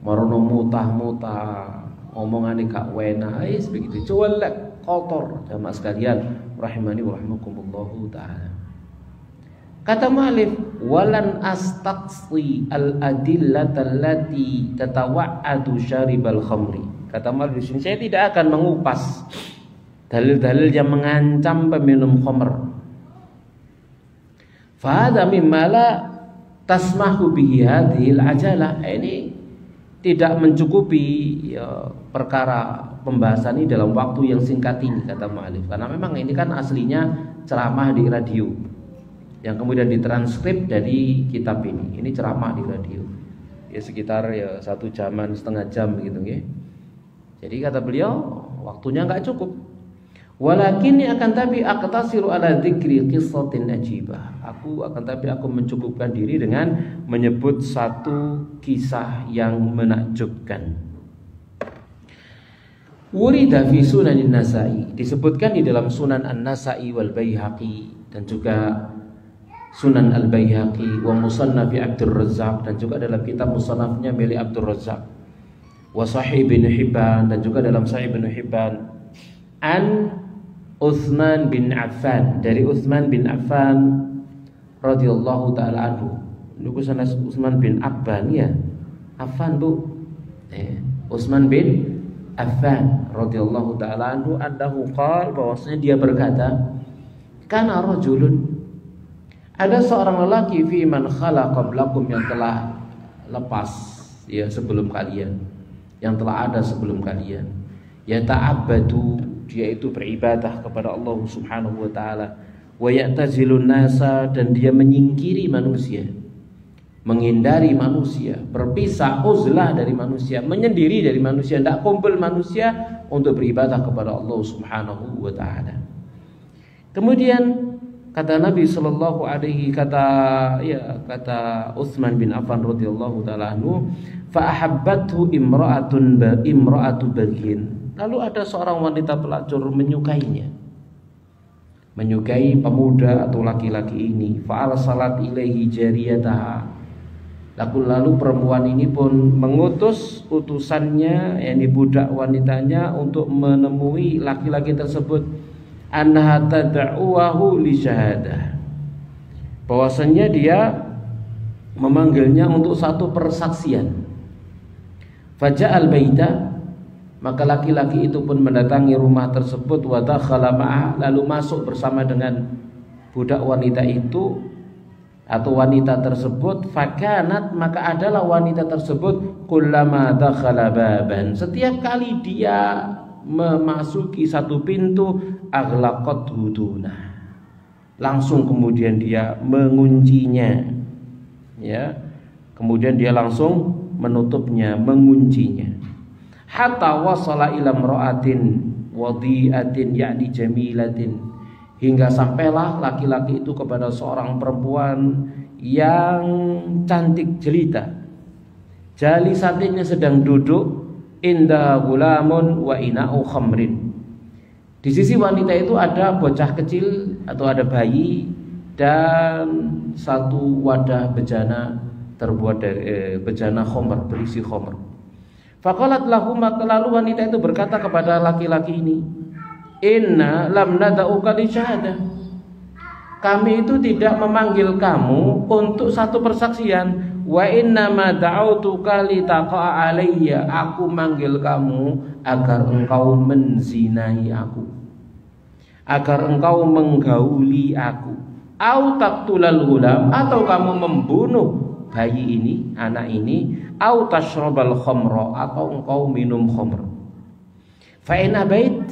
Marono mutah-mutah, omongane gak wena, begitu. Jelek, kotor. Jamaah sekalian, rahimani wa rahimakumullahu taala. Kata mu'allif, walan astaqsi al-adillata allati tatawa'adu syaribal khamri. Kata mu'allif, saya tidak akan mengupas dalil-dalil yang mengancam peminum khamr. Fa hadza mimma la tasmahu bihi hadhil ajalah. Ini tidak mencukupi ya, perkara pembahasan ini dalam waktu yang singkat ini, kata mu'allif. Karena memang ini kan aslinya ceramah di radio yang kemudian ditranskrip dari kitab ini. Ini ceramah di radio. Ya sekitar ya 1 jaman setengah jam gitu ya. Jadi kata beliau waktunya enggak cukup. Walakin akan tapi aqtasiru ala dzikri qissatin ajibah. Aku mencukupkan diri dengan menyebut satu kisah yang menakjubkan. Wurida fi Sunanin Nasa'i, disebutkan di dalam Sunan An-Nasa'i wal Baihaqi dan juga Sunan Al-Baihaqi wa Musannaf Abdul Razzaq dan juga dalam kitab musannafnya milik Abdul Razzaq. Wa Sahih bin Hibban dan juga dalam Sahih bin Hibban an Utsman bin Affan, dari Utsman bin Affan radhiyallahu taala anhu. Niku sanes Utsman bin Affan ya. Affan Bu. Utsman bin Affan radhiyallahu taala anhu annahu qala, bahwasanya dia berkata, kana rajulun, ada seorang lelaki fi man khala qablakum, yang telah lepas ya sebelum kalian, yang telah ada sebelum kalian. Ya ta'abbadu, dia itu beribadah kepada Allah Subhanahu wa taala. Wa ya'tazilun nasa, dan dia menyingkiri manusia, menghindari manusia, berpisah, uzlah dari manusia, menyendiri dari manusia, tidak kumpul manusia untuk beribadah kepada Allah Subhanahu wa taala. Kemudian kata Nabi sallallahu alaihi kata Utsman bin Affan radhiyallahu taala anhu, fa ahabbathu imra'atu baghin. Lalu ada seorang wanita pelacur menyukainya, menyukai pemuda atau laki-laki ini. Fa'al salat ilaihi jariyataha. Lalu perempuan ini pun mengutus utusannya, yakni budak wanitanya, untuk menemui laki-laki tersebut. Annaha tad'uhu li syahadah, bahwasanya dia memanggilnya untuk satu persaksian. Faja'al baita, maka laki-laki itu pun mendatangi rumah tersebut. Wa dakhala ma'ah, lalu masuk bersama dengan budak wanita itu atau wanita tersebut. Fakanat, maka adalah wanita tersebut kullama dakhala baban, setiap kali dia memasuki satu pintu, aghlaqat huduna, langsung kemudian dia menguncinya, ya, kemudian dia langsung menutupnya, menguncinya. Hatta wasala ila imra'atin wadi'atin, yakni jamilatin, hingga sampailah laki-laki itu kepada seorang perempuan yang cantik jelita. Jalisatinnya sedang duduk, inda gulamun wa ina'u khamrin. Di sisi wanita itu ada bocah kecil atau ada bayi dan satu wadah bejana terbuat dari bejana khamr, berisi khamr. Faqalat lahu, lalu wanita itu berkata kepada laki-laki ini, inna lam nada'uka li syahadah. Kami itu tidak memanggil kamu untuk satu persaksian. Wa inna ma da'autuka li taqa'a alayya. Aku manggil kamu agar engkau menzinai aku, agar engkau menggauli aku. Au taqtulal ghulam, atau kamu membunuh bayi ini, anak ini. Au tashrabal khamra, atau engkau minum khamr. Fa in abait,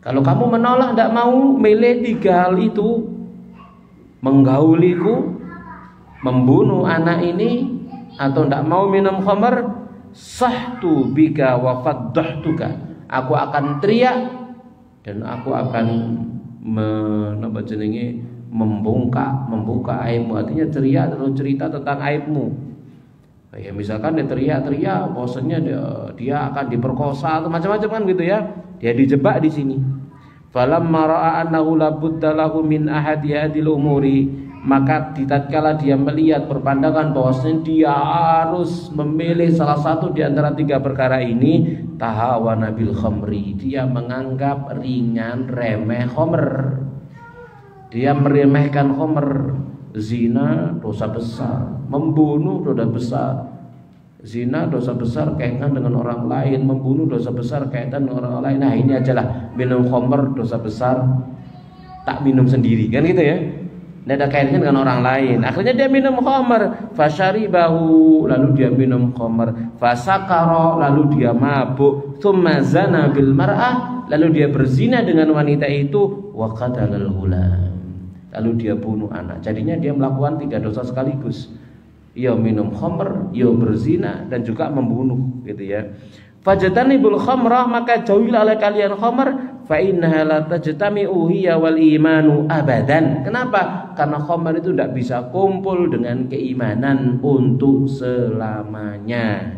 kalau kamu menolak, tidak mau milih tiga hal itu, menggauliku, membunuh anak ini, atau tidak mau minum khamr, sahtu bika wa faddahtuka. Aku akan teriak dan aku akan membuka aibmu. Artinya teriak terus cerita tentang aibmu. Ya misalkan dia teriak-teriak, bahwasanya dia akan diperkosa atau macam-macam kan gitu ya. Dia dijebak di sini. Falamma ra'a annahu la budda lahu min ahadi hadil umuri, maka tatkala dia melihat berpandangan bahwasanya dia harus memilih salah satu di antara tiga perkara ini, tahawana bil khamri, dia menganggap ringan, remeh khamr. Dia meremehkan khamr. Zina dosa besar, membunuh dosa besar. Zina dosa besar kaitan dengan orang lain, membunuh dosa besar kaitan dengan orang lain. Nah ini ajalah, minum khamr dosa besar, tak minum sendiri kan gitu ya. Tidak ada kaitannya dengan orang lain. Akhirnya dia minum khamr, fasyaribahu, lalu dia minum khamr, fasakara, lalu dia mabuk, tsumma zana bil mar'ah, lalu dia berzina dengan wanita itu, wa qatalal ghulam, lalu dia bunuh anak. Jadinya dia melakukan tiga dosa sekaligus. Ia minum khamr, ia berzina, dan juga membunuh gitu ya. Fajtanibul khamrah, maka jauhilah oleh kalian khamr, fa innaha la tajtami'u hiya wal imanu abadan. Kenapa? Karena khamr itu tidak bisa kumpul dengan keimanan untuk selamanya.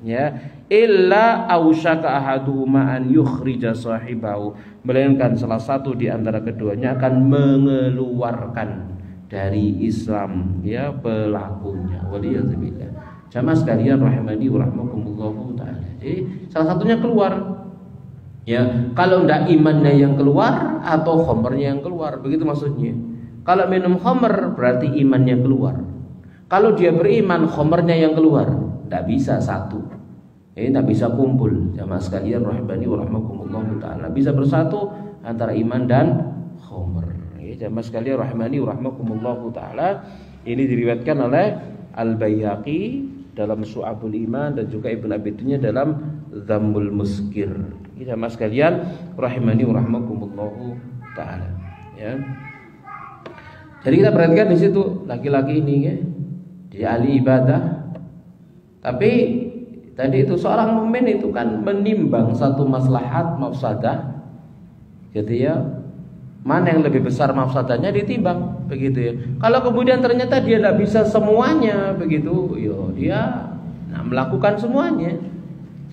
Ya, illa ausyaka ahaduhuma an yukhrija sahibahu, melainkan salah satu di antara keduanya akan mengeluarkan dari Islam ya pelakunya. Waliyadzubillah. Jamaah sekalian rahimani wa rahmakumullah taala. Jadi salah satunya keluar. Ya, kalau ndak imannya yang keluar atau khamrnya yang keluar, begitu maksudnya. Kalau minum khamr berarti imannya keluar. Kalau dia beriman, khamrnya yang keluar. Ndak bisa satu. Ndak bisa kumpul. Jamaah sekalian rahimani wa rahmakumullah taala. Bisa bersatu antara iman dan khamr. Jamaah sekalian rahimani wa rahmakumullah taala. Ini diriwayatkan oleh Al-Baihaqi dalam Syu'abul Iman dan juga Ibnu Abi Dunya dalam Dzammul Muskir. Jamaah sekalian rahimani wa rahmakumullah taala. Ya. Jadi kita perhatikan di situ laki-laki ini ya, dia ahli ibadah. Tapi tadi itu seorang mukmin itu kan menimbang satu maslahat mafsadah. Gitu ya. Mana yang lebih besar mafsadahnya ditimbang begitu ya. Kalau kemudian ternyata dia tidak bisa semuanya begitu, yo dia melakukan semuanya.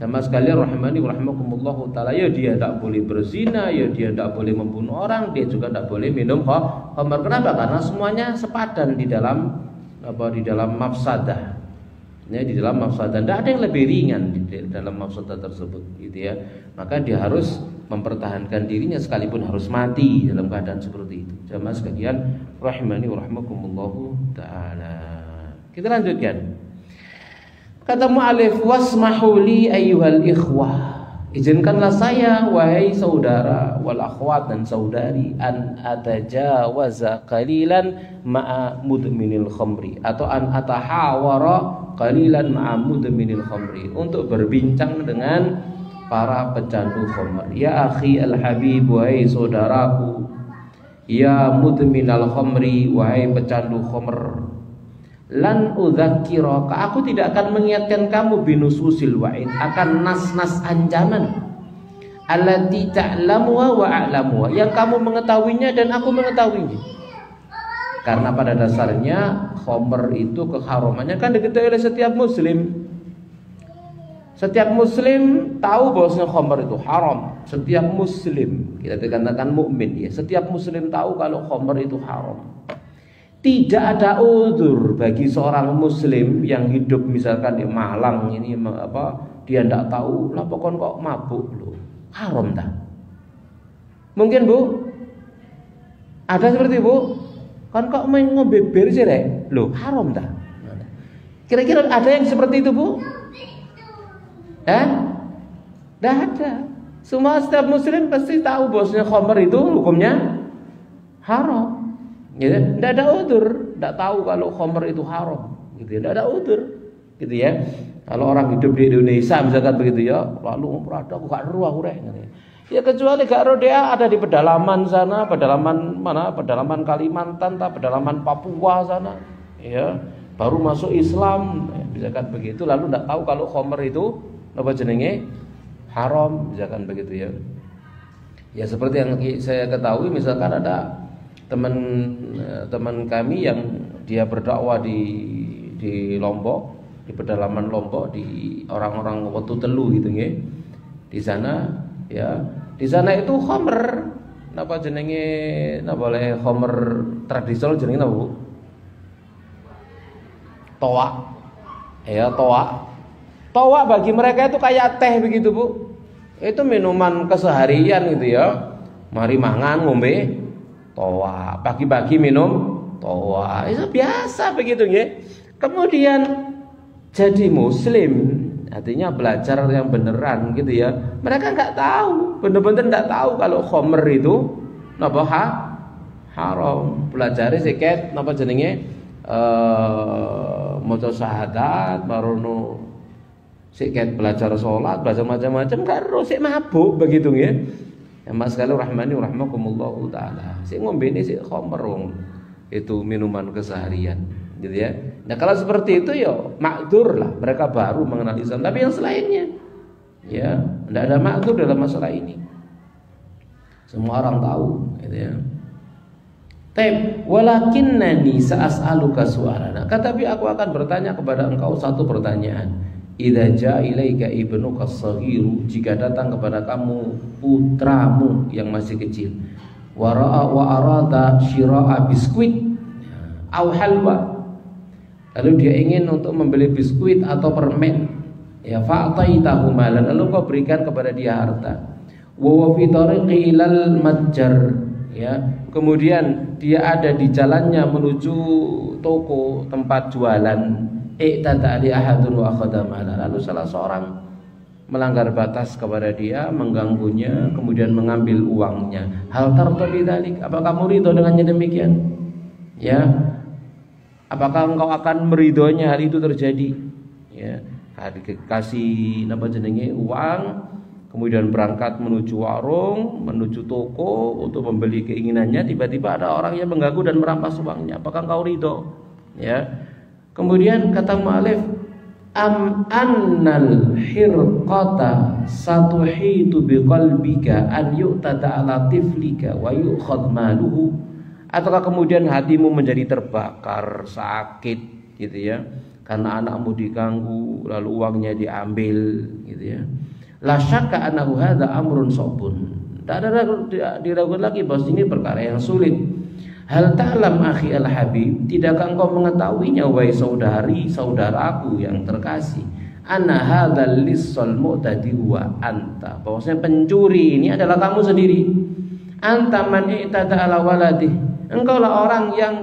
Sama sekali rahimani wa rahimakumullah taala, ya dia tidak boleh berzina, ya dia tidak boleh membunuh orang, dia juga tidak boleh minum khamr. Kenapa? Karena semuanya sepadan di dalam di dalam mafsadah. Ya, di dalam mafsadah tidak ada yang lebih ringan di dalam mafsadah tersebut gitu ya. Maka dia harus mempertahankan dirinya sekalipun harus mati dalam keadaan seperti itu. Jamaah sekalian rahimani wa rahmakumullah taala. Kita lanjutkan. Kata mu'alif, wasmahu li ayyuhal ikhwah, izinkanlah saya wahai saudara wal akhwat dan saudari, an atajawaza qalilan ma'a mudminil khamri, atau an atahawara qalilan ma'a mudminil khamri, untuk berbincang dengan para pecandu khamr. Ya akhi al-habib, wahai saudaraku, ya mudminal khamri, wahai pecandu khamr, lan udzakiraka, aku tidak akan mengingatkan kamu binususil wa'id, akan nas-nas ancaman, allati ta'lamuha wa a'lamuha, yang kamu mengetahuinya dan aku mengetahuinya. Karena pada dasarnya khamr itu keharamannya kan diketahui oleh setiap muslim. Setiap muslim tahu bahwasanya khamr itu haram. Setiap muslim, kita dikatakan mukmin ya, setiap muslim tahu kalau khamr itu haram. Tidak ada uzur bagi seorang muslim yang hidup misalkan di Malang ini dia tidak tahu lah pokoknya kok mabuk loh. Haram tak? Mungkin Bu? Ada seperti Bu? Kan kok main ngombe bir sih rek? Loh, haram tak? Kira-kira ada yang seperti itu Bu? Tidak ada. Semua setiap muslim pasti tahu bahwasanya khamr itu hukumnya haram. Ya, tidak ada udzur, tidak tahu kalau khamr itu haram, gitu ya. Tidak ada udzur, gitu ya. Kalau orang hidup di Indonesia misalkan begitu ya, lalu aku gak ero aku rek. Ya kecuali gak ero dia ada di pedalaman sana, pedalaman mana? Pedalaman Kalimantan, pedalaman Papua sana, ya. Baru masuk Islam, ya, misalkan begitu. Lalu tidak tahu kalau khamr itu apa jenenge haram, misalkan begitu ya. Ya seperti yang saya ketahui, misalkan ada teman kami yang dia berdakwah di Lombok, di pedalaman Lombok, di orang-orang Wetu Telu gitu ya. Di sana ya, di sana itu khamr napa jenenge napa boleh khamr tradisional jenenge napa Bu? Toa. Ya, toa. Toa bagi mereka itu kayak teh begitu Bu. Itu minuman keseharian gitu ya. Mari mangan ngombe toa, pagi-pagi minum toa, itu biasa begitu ya. Kemudian jadi muslim, artinya belajar yang beneran gitu ya. Mereka nggak tahu, bener-bener nggak tahu kalau khamr itu napa haram. Pelajari sikit napa jenenge maca syahadat, barono sikit belajar sholat, belajar macam-macam, karo sik mabuk begitu ya. Ya mas sekali rahmani rahmakumullahu taala. Si ngombe ini si khamr itu minuman keseharian, gitu ya. Nah kalau seperti itu ya makdzur lah, mereka baru mengenal Islam. Tapi yang selainnya, ya tidak ada makdzur dalam masalah ini. Semua orang tahu, gitu ya. Taib, walakinnani sa'as'aluka su'alana. Tetapi aku akan bertanya kepada engkau satu pertanyaan. Idza jaa ilaika ibnuka as-saghiru, jika datang kepada kamu putramu yang masih kecil, wa arada syira'a biskuit au halwa, lalu dia ingin untuk membeli biskuit atau permen, ya fa'taitahu malan, lalu kau berikan kepada dia harta. Wa fi tariqi ilal matjar, ya kemudian dia ada di jalannya menuju toko tempat jualan. I'tada li ahadun wa akhadha mala, lalu salah seorang melanggar batas kepada dia, mengganggunya, kemudian mengambil uangnya. Hal tarda bidzalik, apakah kamu ridho dengannya demikian? Ya. Apakah engkau akan meridhonya hal itu terjadi? Ya, kasih napa jenenge uang, kemudian berangkat menuju warung, menuju toko untuk membeli keinginannya, tiba-tiba ada orang yang mengganggu dan merampas uangnya. Apakah engkau ridho? Ya. Kemudian kata mu'alif, am annal hirqata satuhitu biqalbika an yu'tada ala tiflika wa yu'khad maluhu, ataukah kemudian hatimu menjadi terbakar, sakit gitu ya, karena anakmu diganggu lalu uangnya diambil gitu ya. La syakka annahu hadza amrun sabun, tidak ada diragukan lagi bahwa ini perkara yang sulit. Hal ta'lam akhi al-habib, tidakkah engkau mengetahuinya wahai saudaraku yang terkasih, anna hadzal lissal mu'tadi huwa anta, bahwasanya pencuri ini adalah kamu sendiri. Anta man i'tada ala waladih, engkau lah orang yang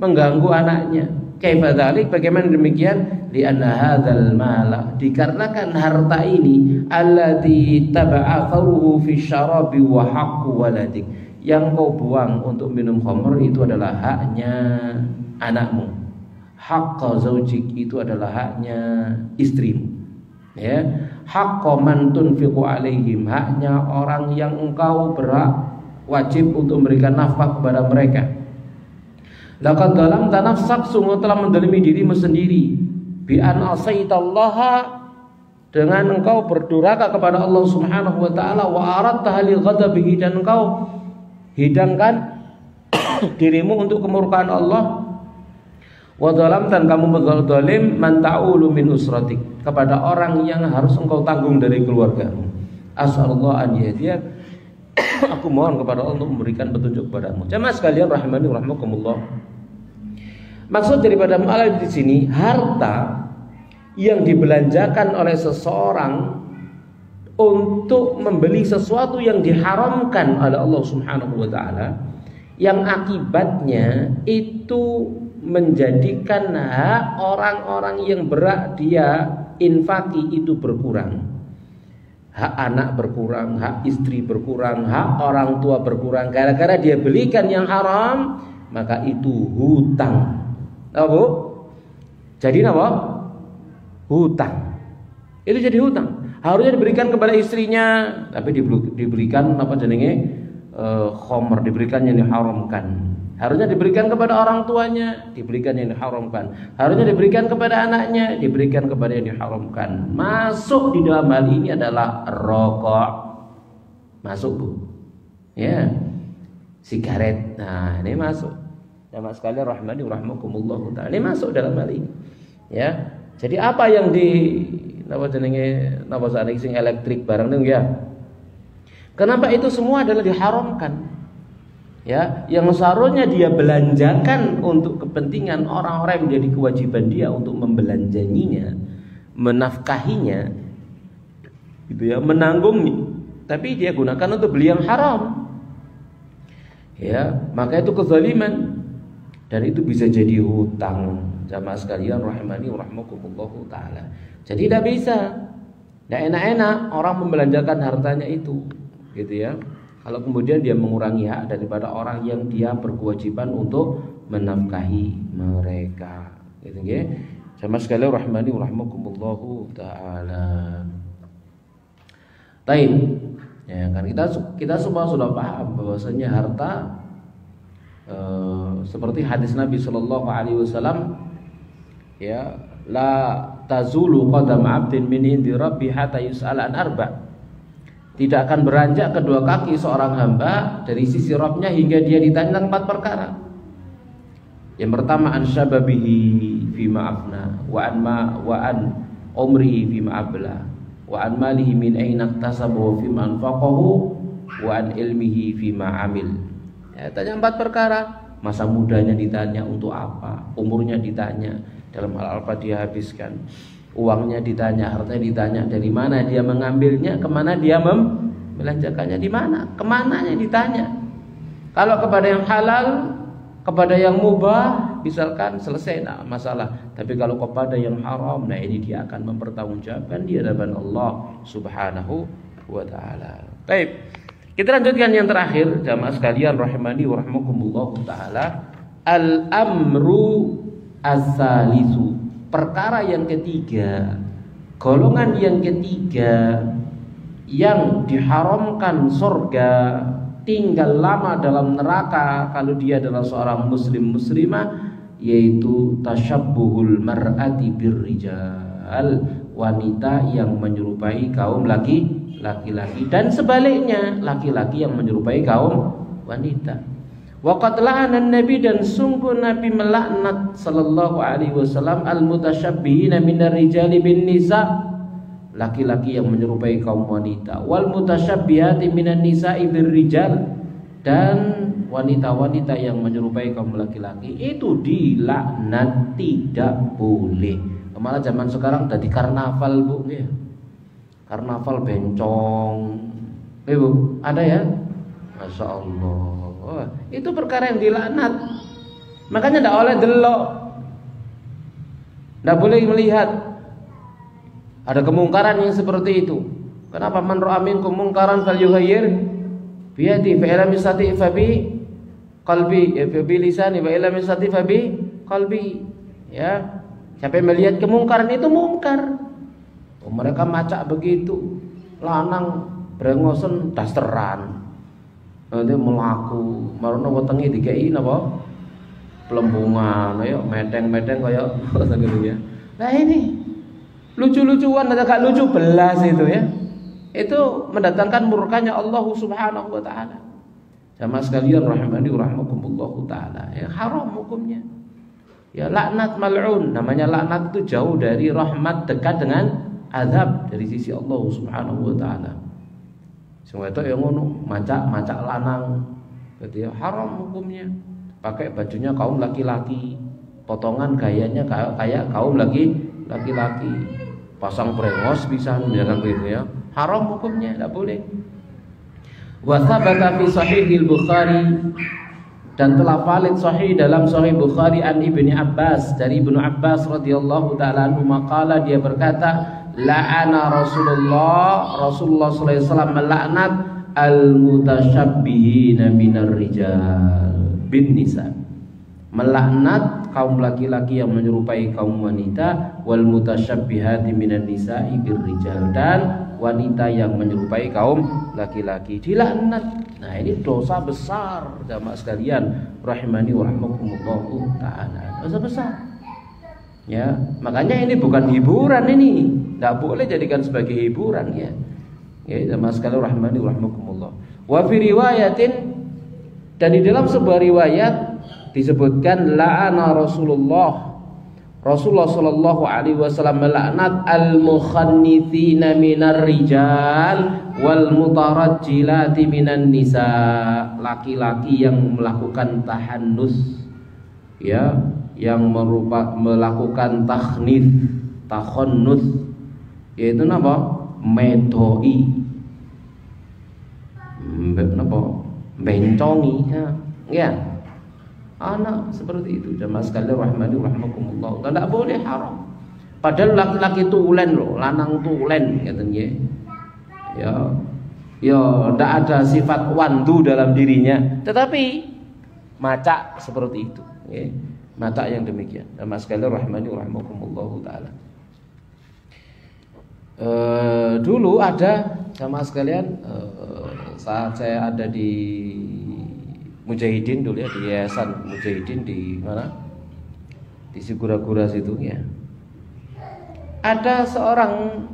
mengganggu anaknya. Kaifa dzalik, bagaimana demikian? Li anna hadzal mala, dikarenakan harta ini alladzi taba'athahu fi syarabi wa haqqu waladik, yang kau buang untuk minum khamr itu adalah haknya anakmu. Haqqa zaujik itu adalah haknya istrimu. Ya, haqqa man tunfiqu alaihim, haknya orang yang engkau wajib untuk memberikan nafkah kepada mereka. Laqad zalamta nafsak, sungguh telah mendolimi dirimu sendiri. Bi an asaitallaha, dengan engkau berdurhaka kepada Allah Subhanahu wa taala, wa aradta li ghadabihi, dan engkau hidangkan dirimu untuk kemurkaan Allah. Wa zalamtan, kamu berzalim man ta'ulu min usratik, kepada orang yang harus engkau tanggung dari keluargamu. As'alullah an yahdiyak, aku mohon kepada Allah untuk memberikan petunjuk kepadamu. Jemaah sekalian rahimani rahimakumullah, Maksud daripada mu'allaf di sini harta yang dibelanjakan oleh seseorang untuk membeli sesuatu yang diharamkan oleh Allah Subhanahu wa taala, yang akibatnya itu menjadikan hak orang-orang yang berhak dia infaki itu berkurang. Hak anak berkurang, hak istri berkurang, hak orang tua berkurang gara-gara dia belikan yang haram, maka itu hutang. Tahu Bu? Jadi apa? Hutang. Itu jadi hutang. Harusnya diberikan kepada istrinya, tapi diberikan apa jenenge? Khomer, diberikan yang diharamkan. Harusnya diberikan kepada orang tuanya, diberikan yang diharamkan. Harusnya diberikan kepada anaknya, diberikan kepada yang diharamkan. Masuk di dalam hal ini adalah rokok. Masuk Bu. Ya. Sigaret. Nah, ini masuk. Jamaah sekalian rahmani rahmakumullah taala. Ini masuk dalam hal ini. Ya. Jadi apa yang napa jenenge napa sakniki sing elektrik barang niku ya. Kenapa itu semua adalah diharamkan? Ya, yang seharusnya dia belanjakan untuk kepentingan orang-orang yang menjadi kewajiban dia untuk membelanjanginya, menafkahinya, gitu ya, menanggungnya. Tapi dia gunakan untuk beli yang haram. Ya, maka itu kezaliman dan itu bisa jadi hutang. Jamaah sekalian rahimani rahimakumullah taala. Jadi tidak bisa, tidak enak-enak orang membelanjakan hartanya itu, gitu ya. Kalau kemudian dia mengurangi hak daripada orang yang dia berkewajiban untuk menafkahi mereka, gitu ya. Jamaah sekalian rahimani rahimakumullah taala. Baik. Ya kan kita semua sudah paham bahwasanya harta seperti hadis Nabi Shallallahu Alaihi Wasallam, ya, la tazulu qadam abdin min indi rabbi hatta yus'al an arba. Tidak akan beranjak kedua kaki seorang hamba dari sisi Rabbnya hingga dia ditanya tentang 4 perkara. Yang pertama, an syababihi fima afna, wa an umrihi fima abla, wa an malihi min aina iktasabahu fima anfaqahu, wa an ilmihi fima amil. Ya, tanya 4 perkara. Masa mudanya ditanya untuk apa, umurnya ditanya dalam hal apa dia habiskan, uangnya ditanya, hartanya ditanya, dari mana dia mengambilnya, kemana dia membelanjakannya, di mana, kemananya ditanya. Kalau kepada yang halal, kepada yang mubah, misalkan selesai masalah. Tapi kalau kepada yang haram, nah ini dia akan mempertanggungjawabkan di hadapan Allah Subhanahu wa taala. Baik. Kita lanjutkan yang terakhir, jamaah sekalian rahimani wa rahimakumullah taala, al-amru as-salisu. Perkara yang ketiga, golongan yang ketiga yang diharamkan surga, tinggal lama dalam neraka kalau dia adalah seorang muslim muslimah, yaitu tasyabbuhul mar'ati birrijal, wanita yang menyerupai kaum laki-laki, dan sebaliknya laki-laki yang menyerupai kaum wanita. Waqad la'ana Nabi, dan sungguh Nabi melaknat sallallahu alaihi wasallam al-mutasyabbihina minar rijali bin nisa, laki-laki yang menyerupai kaum wanita, wal mutasyabbihati minan nisa'i bir rijal, dan wanita-wanita yang menyerupai kaum laki-laki itu dilaknat, tidak boleh. Malah zaman sekarang tadi karnaval Bu ya. Karnaval bencong. Bu, ada ya? Masya Allah. Itu perkara yang dilaknat. Makanya tidak oleh delok, tidak boleh melihat ada kemungkaran yang seperti itu. Kenapa? Man ra'a minkum mungkaran falyughayyir biyadi, fa illam yastati' fa bi qalbi, ya bi lisani, wa illam yastati' fa bi qalbi. Ya, siapa yang melihat kemungkaran itu mungkar. Mereka macak begitu, lanang brengosen dasteran, nanti melaku, marono wetengi dikei napa pelembungan, ayo meteng-meteng kaya gitu ya. Nah ini lucu-lucuan, ada gak lucu belas itu ya. Itu mendatangkan murkanya Allah Subhanahu wa taala. Sama sekalian rahimani rahimakumullah taala, ya haram hukumnya. Ya laknat mal'un, namanya laknat itu jauh dari rahmat, dekat dengan azab dari sisi Allah Subhanahu wa taala. Semua itu yang ngono, macak lanang, gitu ya, haram hukumnya. Pakai bajunya kaum laki-laki, potongan gayanya kayak kaum laki-laki, pasang brengos bisa, misalkan begitu ya, haram hukumnya, tidak boleh. Wa thabata fi sahihil Bukhari, dan telah valid sahih dalam sahih Bukhari an Ibnu Abbas, dari Ibnu Abbas radhiyallahu taala anhu, maqala, dia berkata, la'ana Rasulullah sallallahu alaihi wasallam melaknat al-mutasyabbihin minar rijal bin nisa, melaknat kaum laki-laki yang menyerupai kaum wanita, wal mutasyabbihati minan nisa'i bir rijal, dan wanita yang menyerupai kaum laki-laki dilaknat. Nah, ini dosa besar jamaah sekalian rahimani wa rahmakumullah taala. Dosa besar. Ya, makanya ini bukan hiburan, ini tidak boleh jadikan sebagai hiburan ya. Ya, jamaah sekalian rahimani wa rahmakumullah. Wa fi riwayatin, dan di dalam sebuah riwayat disebutkan la'ana Rasulullah sallallahu alaihi wasallam melaknat al-mukhannithina minar rijal wal mutarajjilati minan nisa, laki-laki yang melakukan tahannus ya, yang melakukan takhannus, yaitu apa? Medoi, bencongi ya. Anak seperti itu jamaah sekalian rahmani rahmakumullah, tidak boleh, haram. Padahal laki-laki tulen loh, lanang tulen katanya. Ya, tidak ada sifat wandu dalam dirinya, tetapi macak seperti itu. Ya, macak yang demikian. Jamaah sekalian rahmani rahmakumullah taala. Dulu ada jamaah sekalian, saat saya ada di Mujahidin dulu ya, di Yayasan Mujahidin di mana? Di Sigura-gura situ ya. Ada seorang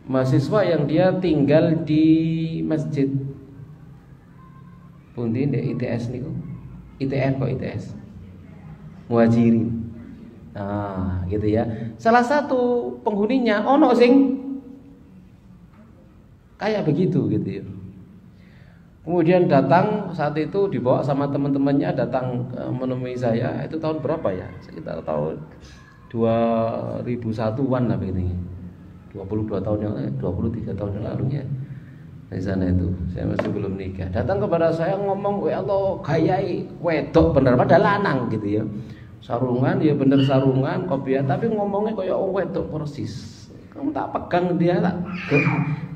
mahasiswa yang dia tinggal di masjid pundi di ITS niku. ITS Muhajirin. Nah, gitu ya. Salah satu penghuninya ono sing kayak begitu gitu ya. Kemudian datang saat itu dibawa sama teman-temannya, datang menemui saya. Itu tahun berapa ya? Sekitar tahun 2001-an lah begini. 22 tahun yang lalu, 23 tahun yang lalu ya. Di sana itu saya masih belum nikah. Datang kepada saya ngomong, "Ya Allah, gayai wedok bener padahal lanang gitu ya. Sarungan ya bener sarungan, kopiah, tapi ngomongnya kayak wedok persis. Kamu tak pegang dia tak.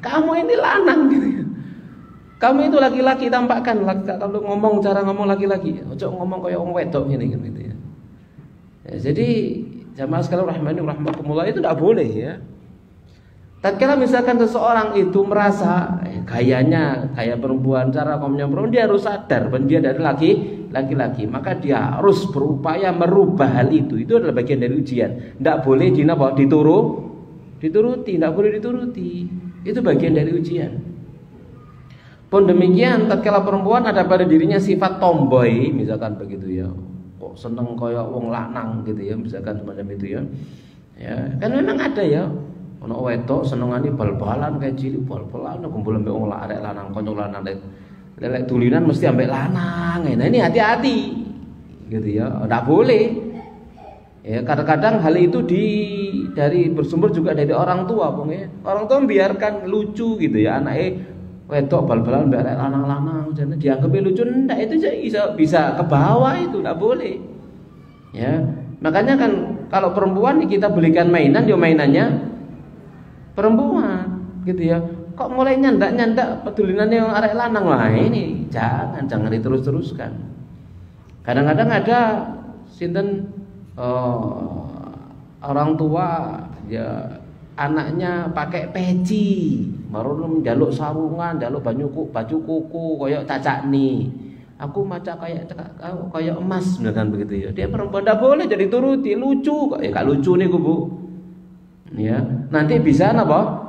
Kamu ini lanang gitu ya. Kamu itu laki-laki, tampakkan kalau ngomong, cara ngomong laki-laki, ojo ngomong kayak orang wedok gini gitu ya. Jadi jamaah sekalian rahmani rahmakumullah, itu tidak boleh ya. Tatkala misalkan seseorang itu merasa gayanya kayak perempuan, cara ngomongnya perempuan, dia harus sadar bahwa dia adalah laki-laki, maka dia harus berupaya merubah hal itu. Itu adalah bagian dari ujian. Tidak boleh dituruti, tidak boleh dituruti. Itu bagian dari ujian. Pun demikian, tatkala perempuan ada pada dirinya sifat tomboy, misalkan begitu ya, kok seneng kayak wong lanang gitu ya, misalkan semacam itu ya. Ya, kan memang ada ya, ono wedok senengane bal-balan kayak cilik bal-balan, kumpul ambek wong arek lanang, kanca lanang lek tulinan mesti ambek lanang. Nah, ini hati-hati gitu ya, enggak boleh. Ya, kadang-kadang hal itu dari bersumber juga dari orang tua, Bung ya. Orang tua membiarkan lucu gitu ya, anaknya wedok bal-balan mbak lanang-lanang, jadi dianggapnya lucu, enggak, itu bisa ke bawah, itu enggak boleh. Ya, makanya kan kalau perempuan kita belikan mainan, dia mainannya perempuan, gitu ya. Kok mulai nyandak pedulinannya yang arek lanang, lah ini jangan diterus-teruskan. Kadang-kadang ada orang tua ya anaknya pakai peci, baru njaluk sarungan, njaluk baju kuku koyok cacakni. Aku maca kayak emas, kan begitu ya. Dia perempuan tidak boleh jadi turuti, lucu kok. Ya gak lucu nih Bu. Ya, nanti bisa apa?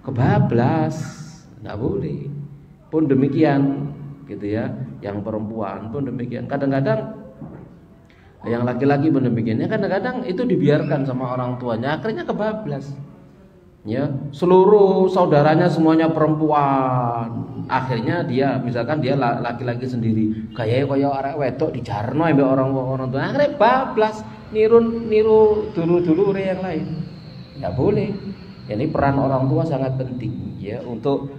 Kebablas. Enggak boleh. Pun demikian gitu ya. Yang perempuan pun demikian. Kadang-kadang yang laki-laki pun demikian. Kadang-kadang itu dibiarkan sama orang tuanya, akhirnya kebablas. Ya, seluruh saudaranya semuanya perempuan. Akhirnya dia misalkan dia laki-laki sendiri, kayak arek wedok dijarno ambek orang tua. Akhirnya bablas niru dulu yang lain. Enggak boleh. Ini peran orang tua sangat penting ya untuk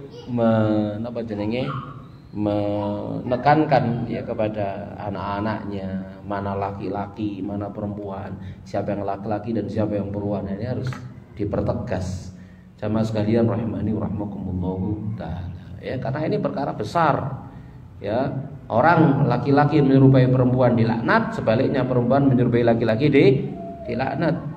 menekankan ya kepada anak-anaknya mana laki-laki, mana perempuan, siapa yang laki-laki dan siapa yang perempuan. Ini harus dipertegas. Jamaah sekalian rahimani rahmakumullah taala. Ya, karena ini perkara besar. Ya, orang laki-laki menyerupai perempuan dilaknat, sebaliknya perempuan menyerupai laki-laki dilaknat.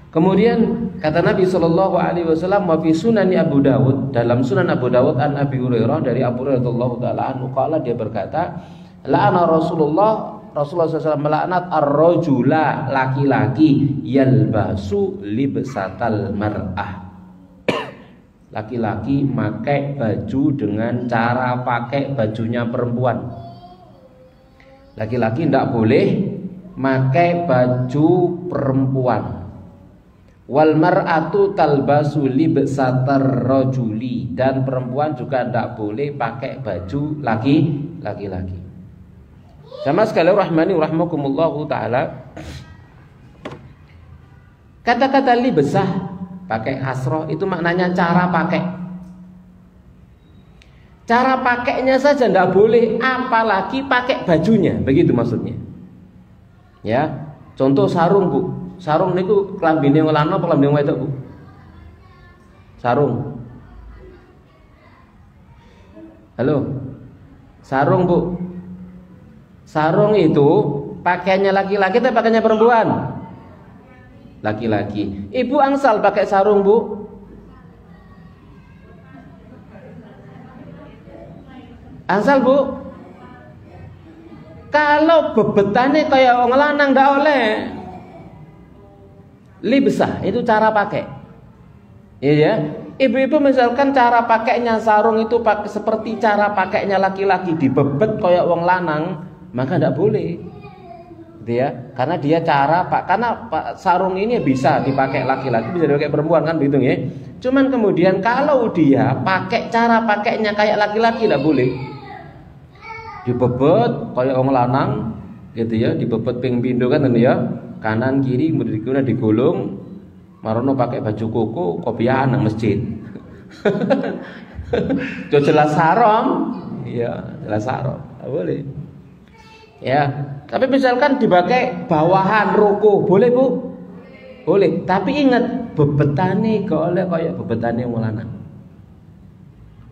Kemudian kata Nabi sallallahu alaihi wasallam wa fi sunan Abu Dawud, dalam Sunan Abu Dawud an Abi Hurairah dari Abu Hurairah radhiyallahu taala anhu qala, dia berkata, la'ana Rasulullah SAW melaknat ar-rajula, laki-laki, yalbasu libsatal mar'ah, laki-laki pakai baju dengan cara pakai bajunya perempuan. Laki-laki tidak boleh pakai baju perempuan. Wal mar'atu talbasu libsatar rajuli, dan perempuan juga tidak boleh pakai baju laki-laki. Sama sekali rahmani rahmakumullahu taala. Kata-kata libsah pakai hasroh itu maknanya cara pakai. Cara pakainya saja tidak boleh, apalagi pakai bajunya, begitu maksudnya. Ya, contoh sarung Bu. Sarung niku klambine ngelano apa klambine wedok Bu? Sarung. Halo. Sarung Bu. Sarung itu pakaiannya laki-laki atau pakaiannya perempuan? Laki-laki. Ibu angsal pakai sarung Bu? Angsal Bu? Kalau bebetane kayak wong lanang ndak oleh. Libsah itu cara pakai. Iya. Ibu-ibu misalkan cara pakainya sarung itu pakai seperti cara pakainya laki-laki, dibebet kayak wong lanang, maka tidak boleh, dia karena dia karena sarung ini bisa dipakai laki-laki, bisa dipakai perempuan kan begitu ya. Cuman kemudian kalau dia pakai cara pakainya kayak laki-laki tidak boleh, dibebet kayak wong lanang gitu ya, dibebet ping pindo kan ya, kanan kiri kemudian digulung, marono pakai baju koko kopiahan nang masjid. Jelas sarung, ya jelas sarung, tidak boleh. Ya, tapi misalkan dipakai bawahan ruko, boleh Bu? Boleh, tapi ingat bebetane gak oleh kayak bebetane wong lanang.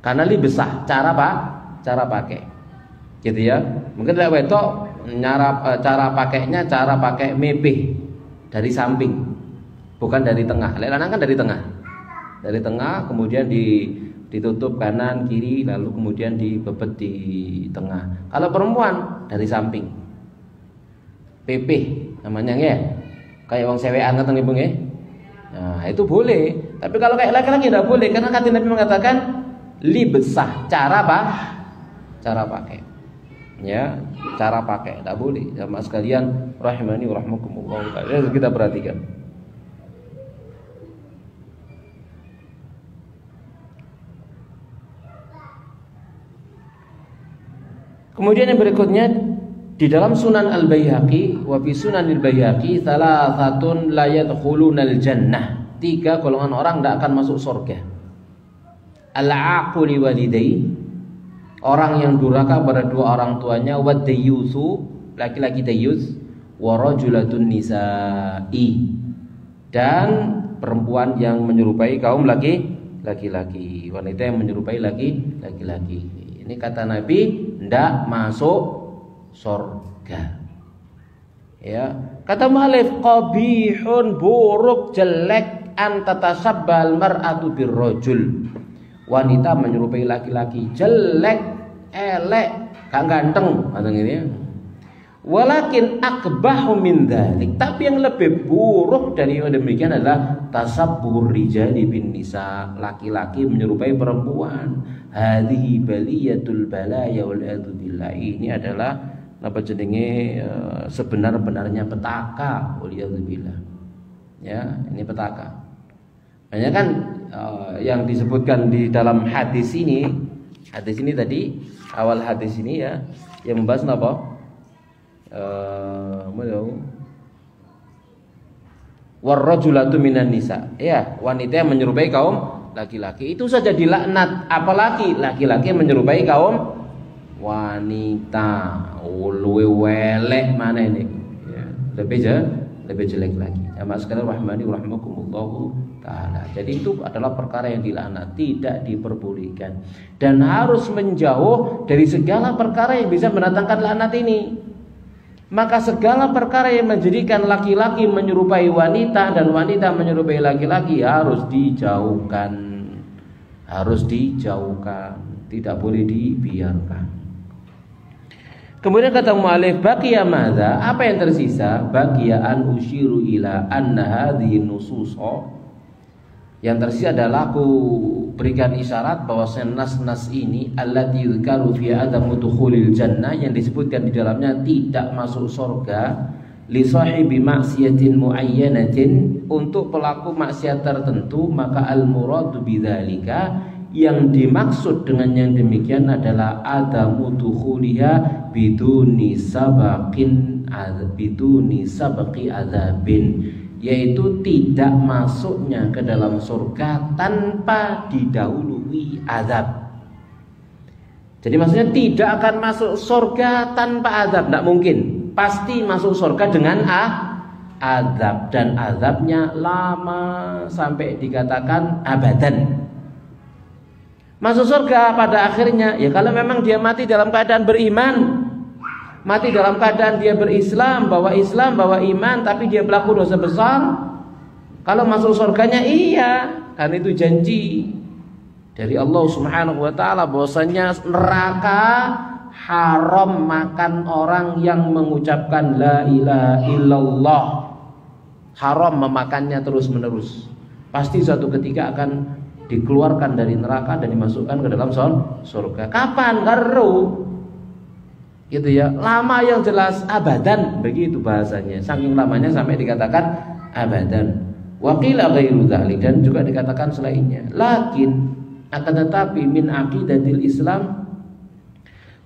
Karena libsah cara pakai. Gitu ya. Mungkin lek wedok cara pakainya cara pakai mepeh dari samping, bukan dari tengah. Lek lanang kan dari tengah. Dari tengah kemudian ditutup kanan kiri lalu kemudian dibebet di tengah. Kalau perempuan dari samping, pepeh namanya ya, kayak wong sewean ngoten Ibu nggih. Nah, itu boleh. Tapi kalau kayak laki-laki tidak boleh karena kata Nabi mengatakan libsah, cara pakai. Ya, cara pakai tidak boleh. Jamaah sekalian rahimani wa rahmakumullah. Kita perhatikan. Kemudian yang berikutnya di dalam Sunan Al-Baihaqi, wa fi Sunanil Baihaqi thalathatun la yadkhulunal jannah. 3 golongan orang tidak akan masuk surga. Al-aquli walidai, orang yang durhaka pada dua orang tuanya, wa dayyusu, laki-laki dayyus, wa rajulatun nisa'i, dan perempuan yang menyerupai kaum laki-laki, wanita yang menyerupai laki-laki. Ini kata Nabi ndak masuk surga. Ya, kata mu'allif qabihun, buruk, jelek, an tatasabbal mar'atu birrajul. Wanita menyerupai laki-laki, jelek, elek, gak ganteng, katanya ini. Walakin akbahu min dzalik, tapi yang lebih buruk dari yang demikian adalah tasabbur rijali bin nisa, laki-laki menyerupai perempuan. Hadhihi baliyatul balaya wal a'udzubillah. Ini adalah apa jenenge sebenar-benarnya petaka, wal a'udzubillah. Ya, ini petaka. Banyak kan yang disebutkan di dalam hadis ini tadi awal hadis ini ya yang membahas apa? Warrajulatu minan nisa. Ya, wanita yang menyerupai kaum laki-laki. Itu saja dilaknat, apalagi laki-laki yang menyerupai kaum wanita. Luwe welek mana ini? Ya, lebih jelek lagi. Jamaah sekalian rahmani rahimakumullah taala. Jadi itu adalah perkara yang dilaknat, tidak diperbolehkan dan harus menjauh dari segala perkara yang bisa mendatangkan laknat ini. Maka segala perkara yang menjadikan laki-laki menyerupai wanita dan wanita menyerupai laki-laki harus dijauhkan. Tidak boleh dibiarkan. Kemudian kata mu'alif, baqiya madza? Apa yang tersisa? Baqiya an usyiru ila anna hadhihi nususa. Yang tersisa adalah aku berikan isyarat bahwa nas-nas ini allati yuzkaru fi adamu dukhulil jannah, yang disebutkan di dalamnya tidak masuk surga, li sahibi maksiatin muayyanatin, untuk pelaku maksiat tertentu, maka al muradu bidzalika, yang dimaksud dengan yang demikian adalah adamu dukhuliha biduni sabaqi adzabin, yaitu tidak masuknya ke dalam surga tanpa didahului azab. Jadi maksudnya tidak akan masuk surga tanpa azab, tidak mungkin. Pasti masuk surga dengan azab, dan azabnya lama sampai dikatakan abadan. Masuk surga pada akhirnya ya kalau memang dia mati dalam keadaan beriman, mati dalam keadaan dia Islam, bawa iman, tapi dia pelaku dosa besar. Kalau masuk surganya iya, karena itu janji dari Allah Subhanahu wa taala bahwasanya neraka haram makan orang yang mengucapkan la ilaha illallah. Haram memakannya terus-menerus. Pasti suatu ketika akan dikeluarkan dari neraka dan dimasukkan ke dalam surga. Kapan? Garu. Gitu ya, lama yang jelas abadan, begitu bahasanya. Saking lamanya sampai dikatakan abadan. Wa qila ghairu dzalik, dan juga dikatakan selainnya. Lakin akan tetapi min aqidatil Islam,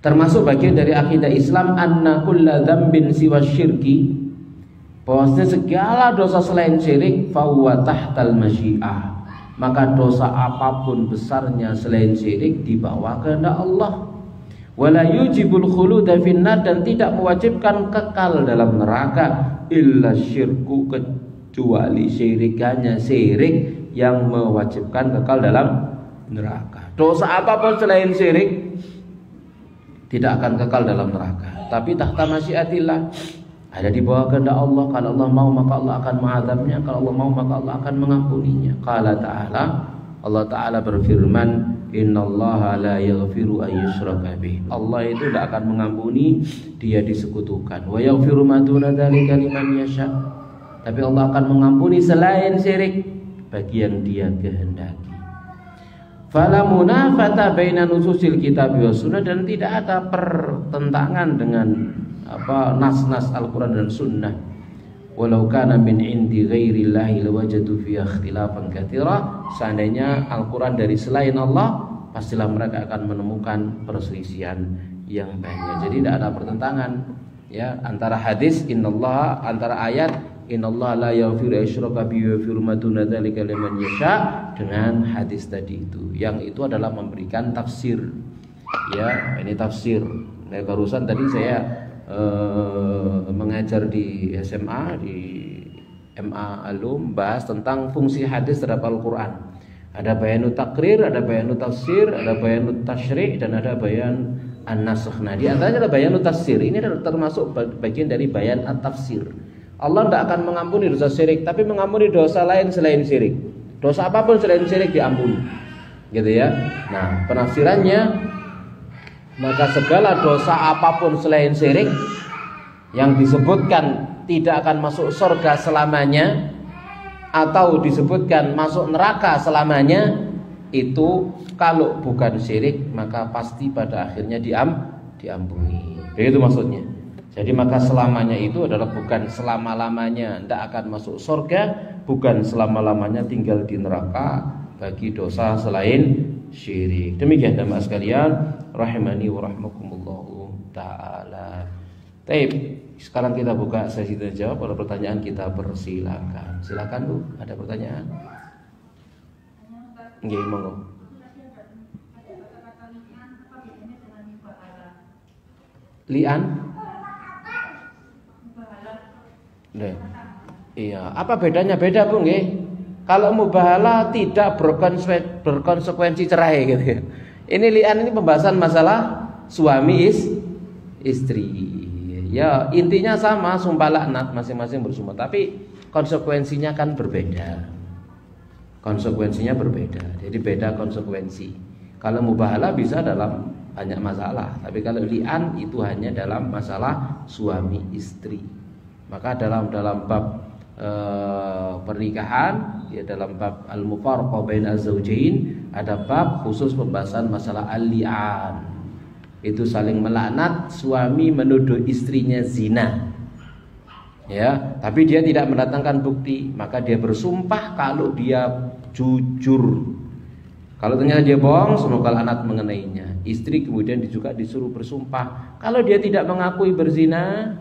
termasuk bagian dari akidah Islam, anna kulla dzambin siwa syirki, bahwasanya segala dosa selain syirik fa huwa tahtal masyiah. Maka dosa apapun besarnya selain syirik di bawah kehendak Allah. Wala yujibul khuluda finnar, dan tidak mewajibkan kekal dalam neraka, illa syirku, kecuali syirikannya syirik yang mewajibkan kekal dalam neraka. Dosa apapun selain syirik tidak akan kekal dalam neraka, tapi tahta masyiatillah, ada di bawah kehendak Allah. Kalau Allah mau maka Allah akan mengadabnya, kalau Allah mau maka Allah akan mengampuninya. Qala ta'ala, Allah Ta'ala berfirman, innallaha la yaghfiru an yushraka bih. Allah itu tidak akan mengampuni dia disekutukan. Wa yaghfiru ma duna dzalika liman yasha. Tapi Allah akan mengampuni selain syirik bagi yang dia kehendaki. Fala munafata baina nususil kitab wa sunnah, dan tidak ada pertentangan dengan nas-nas Al-Quran dan Sunnah. Walau kana min indi ghairillahi lawajadu fiha ikhtilafan katsira. Seandainya Al-Quran dari selain Allah, pastilah mereka akan menemukan perselisihan yang banyak. Jadi tidak ada pertentangan ya antara hadis innallaha, antara ayat innallaha la yaghfiru asyraka bihi wa yaghfiru ma duna dzalika liman yasha, dengan hadis tadi itu. Yang itu adalah memberikan tafsir. Ya, ini tafsir. Nah, barusan tadi saya mengajar di SMA, di MA Alum, bahas tentang fungsi hadis terhadap Al-Quran. Ada bayanut takrir, ada bayanut tafsir, ada bayanut tasyri', dan ada bayan an-nasakh. Nah, di antaranya adalah bayanut tafsir. Ini termasuk bagian dari bayan at-tafsir. Allah tidak akan mengampuni dosa syirik, tapi mengampuni dosa lain selain syirik. Dosa apapun selain syirik diampuni, gitu ya. Nah, penafsirannya, maka segala dosa apapun selain syirik yang disebutkan tidak akan masuk surga selamanya, atau disebutkan masuk neraka selamanya, itu kalau bukan syirik maka pasti pada akhirnya diampuni. Begitu maksudnya. Jadi maka selamanya itu adalah bukan selama-lamanya tidak akan masuk surga, bukan selama-lamanya tinggal di neraka bagi dosa selain syirik. Demikian jamaah sekalian rahimani wa rahmakumullah taala. Baik, sekarang kita buka sesi tanya jawab. Kalau pertanyaan kita persilakan. Silakan Bu, ada pertanyaan? Nggih, monggo. Lian? Iya, apa bedanya? Beda Bu nggih. Kalau mubahalah tidak berkonsekuensi cerai gitu ya. Ini lian, ini pembahasan masalah suami istri. Ya, intinya sama, sumpah laknat, masing-masing bersumpah, tapi konsekuensinya kan berbeda. Konsekuensinya berbeda. Jadi beda konsekuensi. Kalau mubahalah bisa dalam banyak masalah, tapi kalau li'an itu hanya dalam masalah suami istri. Maka dalam bab pernikahan, ya dalam bab al-mufaraqah bain az-zawjain, ada bab khusus pembahasan masalah al-li'an. Itu saling melaknat, suami menuduh istrinya zina. Ya, tapi dia tidak mendatangkan bukti, maka dia bersumpah kalau dia jujur. Kalau ternyata dia bohong, semoga laknat mengenainya. Istri kemudian juga disuruh bersumpah. Kalau dia tidak mengakui berzina,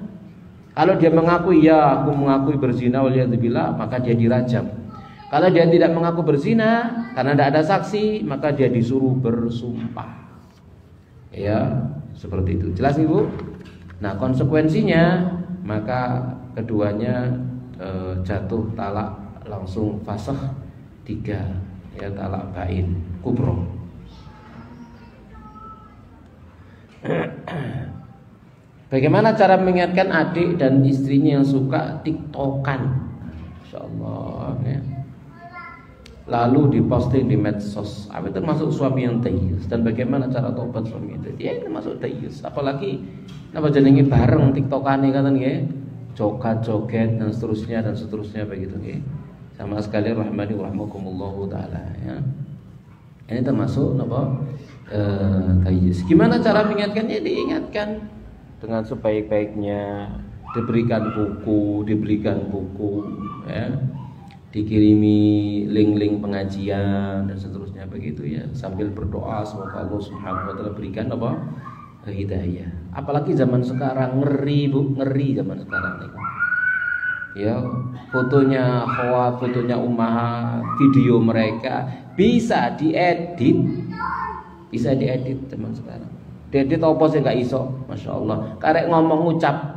kalau dia mengakui ya aku mengakui berzina waliyadzubillah, maka dia dirajam. Kalau dia tidak mengaku berzina karena tidak ada saksi, maka dia disuruh bersumpah. Ya, seperti itu. Jelas Ibu? Nah, konsekuensinya maka keduanya jatuh talak langsung fasakh 3, ya talak bain kubro. Bagaimana cara mengingatkan adik dan istrinya yang suka tiktokan? Insyaallah ya. Lalu diposting di medsos. Apa itu termasuk suami yang tayyiz, dan bagaimana cara tobat suami itu? Ya itu masuk tayyiz. Apalagi apa jenenge bareng tiktokane katen nggih. Joget-joget dan seterusnya begitu nggih. Sama sekali rahmani wa rahmakumullah taala ya. Ini termasuk apa? Tayyiz. Gimana cara mengingatkannya? Diingatkan dengan sebaik-baiknya, diberikan buku ya. Dikirimi link-link pengajian dan seterusnya begitu ya, sambil berdoa semoga Allah Subhanahu wa taala berikan apa? Hidayah. Apalagi zaman sekarang ngeri Bu, ngeri zaman sekarang nih. Ya, fotonya Khawa, fotonya Ummahat, video mereka bisa diedit. Bisa diedit zaman sekarang. Diedit apa sih enggak iso, Masya Allah. Karek ngomong ngucap.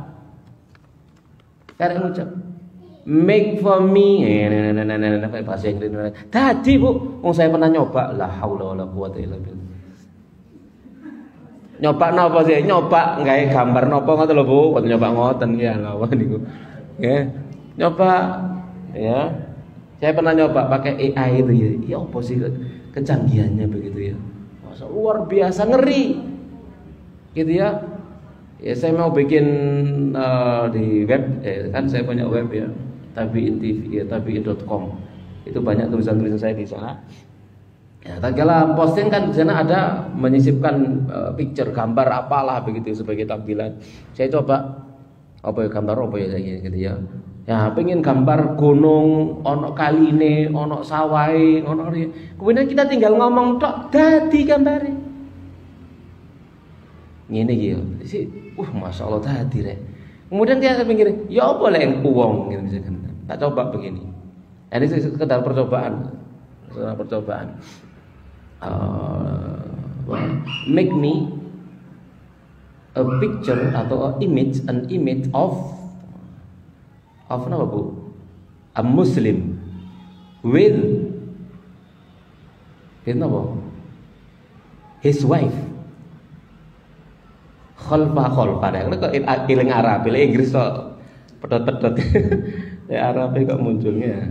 Make for me, bahasa Inggris. Tadi Bu, saya pernah nyoba, la haula wala quwata illa billah. Nyoba napa sih? Nyoba gawe gambar napa ngoten lho Bu, nyoba ngoten ya lawan niku. Nggih. Nyoba ya. Saya pernah nyoba pakai AI itu ya. Ya apa sih kecanggihannya begitu ya. Masa luar biasa ngeri. Gitu ya. Ya saya mau bikin di web, kan saya punya web ya, tabiin TV ya, tabiin.com. Itu banyak tulisan-tulisan saya di sana. Ya, tatkala posting kan di sana ada menyisipkan picture, gambar apalah begitu sebagai tampilan. Saya coba apa ya gambar apa ya gitu ya. Ya, pengen gambar gunung, ono kaline, ono sawai, ono kemudian kita tinggal ngomong tok dadi gambare. Ngene iki ya. Masya Allah tadi rek. Kemudian dia pikir, ya boleh yang uang gitu misalkan. Tak coba begini. Ini sekedar percobaan. Make me a picture atau an image of apa Bu? A Muslim with his wife. Kholfa deh. Kok ilang Arab, ilang Inggris kok pedot-pedot. Ya Arab kok munculnya.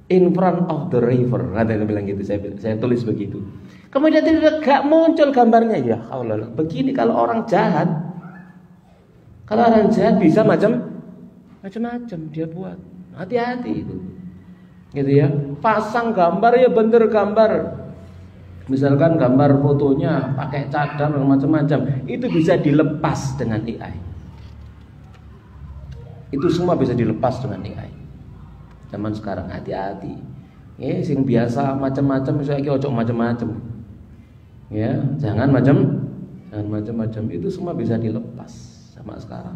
In front of the river. Ada yang bilang gitu. Saya tulis begitu. Kemudian tidak muncul gambarnya. Ya Allah. Begini kalau orang jahat. Kalau orang jahat bisa macam-macam dia buat. Hati-hati itu. Gitu ya. Pasang gambar ya bener gambar. Misalkan gambar fotonya pakai cadar dan macam-macam, itu bisa dilepas dengan AI. Itu semua bisa dilepas dengan AI. Zaman sekarang hati-hati. Ya, sing biasa macam-macam saiki ojo macam-macam. Ya, jangan macam-macam. Itu semua bisa dilepas sama sekarang.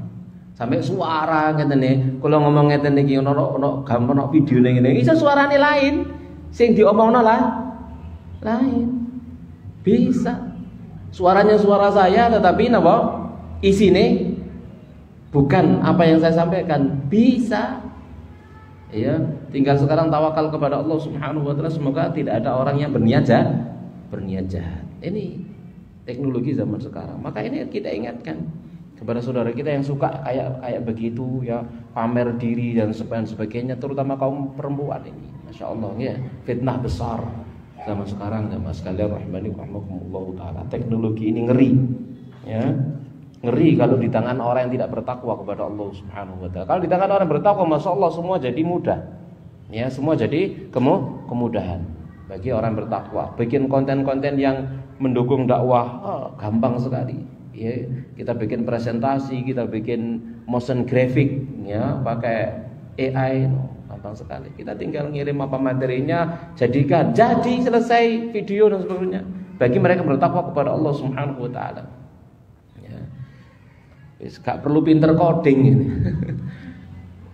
Sampai suara ngene, kalau ngomong ngeten iki ono gambar ono video ngene, iso suarane lain. Sing diomongno lah lain. Bisa. Suaranya suara saya tetapi napa? Isine bukan apa yang saya sampaikan. Bisa. Ya, tinggal sekarang tawakal kepada Allah Subhanahu wa taala, semoga tidak ada orang yang berniat jahat. Ini teknologi zaman sekarang. Maka ini kita ingatkan kepada saudara kita yang suka kayak begitu ya, pamer diri dan sebagainya, terutama kaum perempuan ini. Masya Allah ya, fitnah besar zaman sekarang jamaah sekalian rahimani rahimakumullah taala. Teknologi ini ngeri. Ya. Ngeri kalau di tangan orang yang tidak bertakwa kepada Allah Subhanahu wa taala. Kalau di tangan orang bertakwa, masya Allah semua jadi mudah. Ya, semua jadi kemudahan bagi orang bertakwa. Bikin konten-konten yang mendukung dakwah, gampang sekali. Ya, kita bikin presentasi, kita bikin motion graphic, ya, pakai AI, gampang sekali. Kita tinggal ngirim apa materinya, jadi selesai video dan sebagainya. Bagi mereka bertakwa kepada Allah Subhanahu wa taala. Gak perlu pinter coding ini.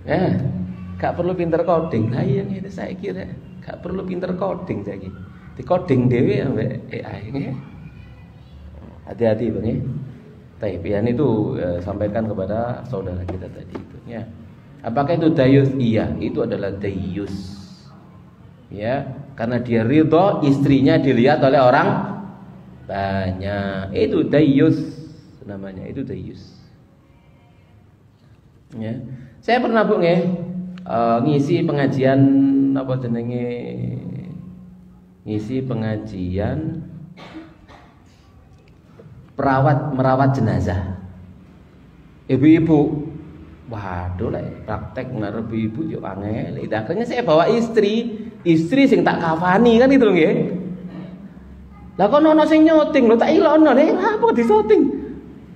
Ya, gak perlu pinter coding. Nah iya ini saya kira gak perlu pinter coding saya kira. Di coding dewe ambek AI ini. Hati-hati Bang ya. Baik, ya itu sampaikan kepada saudara kita tadi itu ya. Apakah itu dayus? Iya, itu adalah dayus. Ya, karena dia ridho istrinya dilihat oleh orang banyak. Itu dayus namanya, itu dayus. Ya. Saya pernah Bu ngisi pengajian apa jenenge? Ngisi pengajian merawat jenazah. Ibu-ibu. Waduh lah praktek ngarep ibu yo angel. Akhirnya saya bawa istri sing tak kafani kan itu lho nggih. Lah kok ono sing nyoting lho tak ilono apa disoting.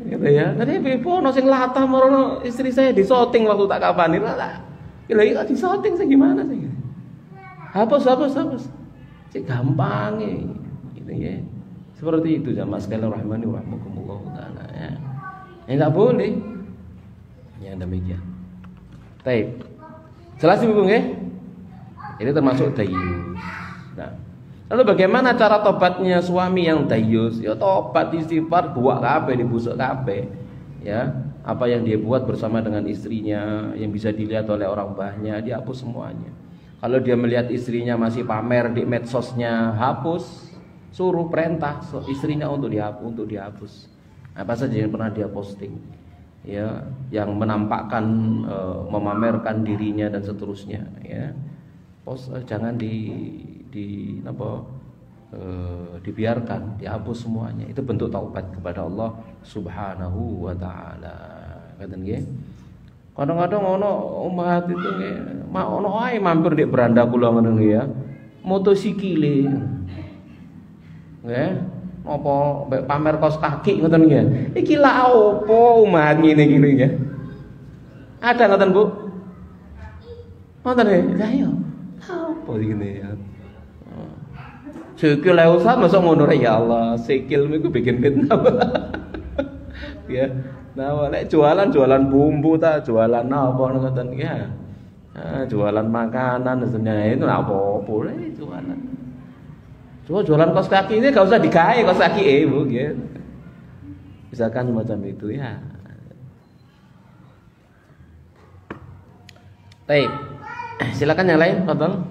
Gitu ya. Tadi ibu ono sing latah marono istri saya disoting waktu tak kafani lah. Lha iki disoting sih gimana sih? Hapus. Cek gampang gitu ya. Seperti itu jamaah sekalian rahimani rahimakumullah taala ya. Enggak boleh. Yang demikian. Baik. Jelas Ibu nggih? Ini termasuk dayus. Nah, lalu bagaimana cara tobatnya suami yang dayus? Ya tobat istighfar buak kabeh dibusuk kabeh. Ya, apa yang dia buat bersama dengan istrinya yang bisa dilihat oleh orang banyak dihapus semuanya. Kalau dia melihat istrinya masih pamer di medsosnya, hapus. Suruh perintah istrinya untuk dihapus. Apa saja yang pernah dia posting. Ya, yang menampakkan memamerkan dirinya dan seterusnya ya. Jangan dibiarkan, dihapus semuanya. Itu bentuk taubat kepada Allah Subhanahu wa taala. Ngoten nggih. Kadang-kadang ono umat itu nggih, ono ae mampir di beranda kula ngono nggih ya. Motosikile. Nggih. Apa pamer kaos kaki ngoten nggih. Iki lak opo umat ngene iki nggih. Ada ngoten Bu? Ngoten nggih. Lah iya. Apa ngene ya. Sikil ae usah masa ngono ya Allah. Sikil niku bikin fitnah. Ya. Nah, lek jualan bumbu ta, jualan apa ngoten ya. Jualan makanan sebenarnya itu apa-apa jualan. Cuma jualan kaos kaki ini gak usah digawe kaos kaki Bu gitu. Misalkan semacam itu ya. Baik. Silakan yang lain, Fadhal.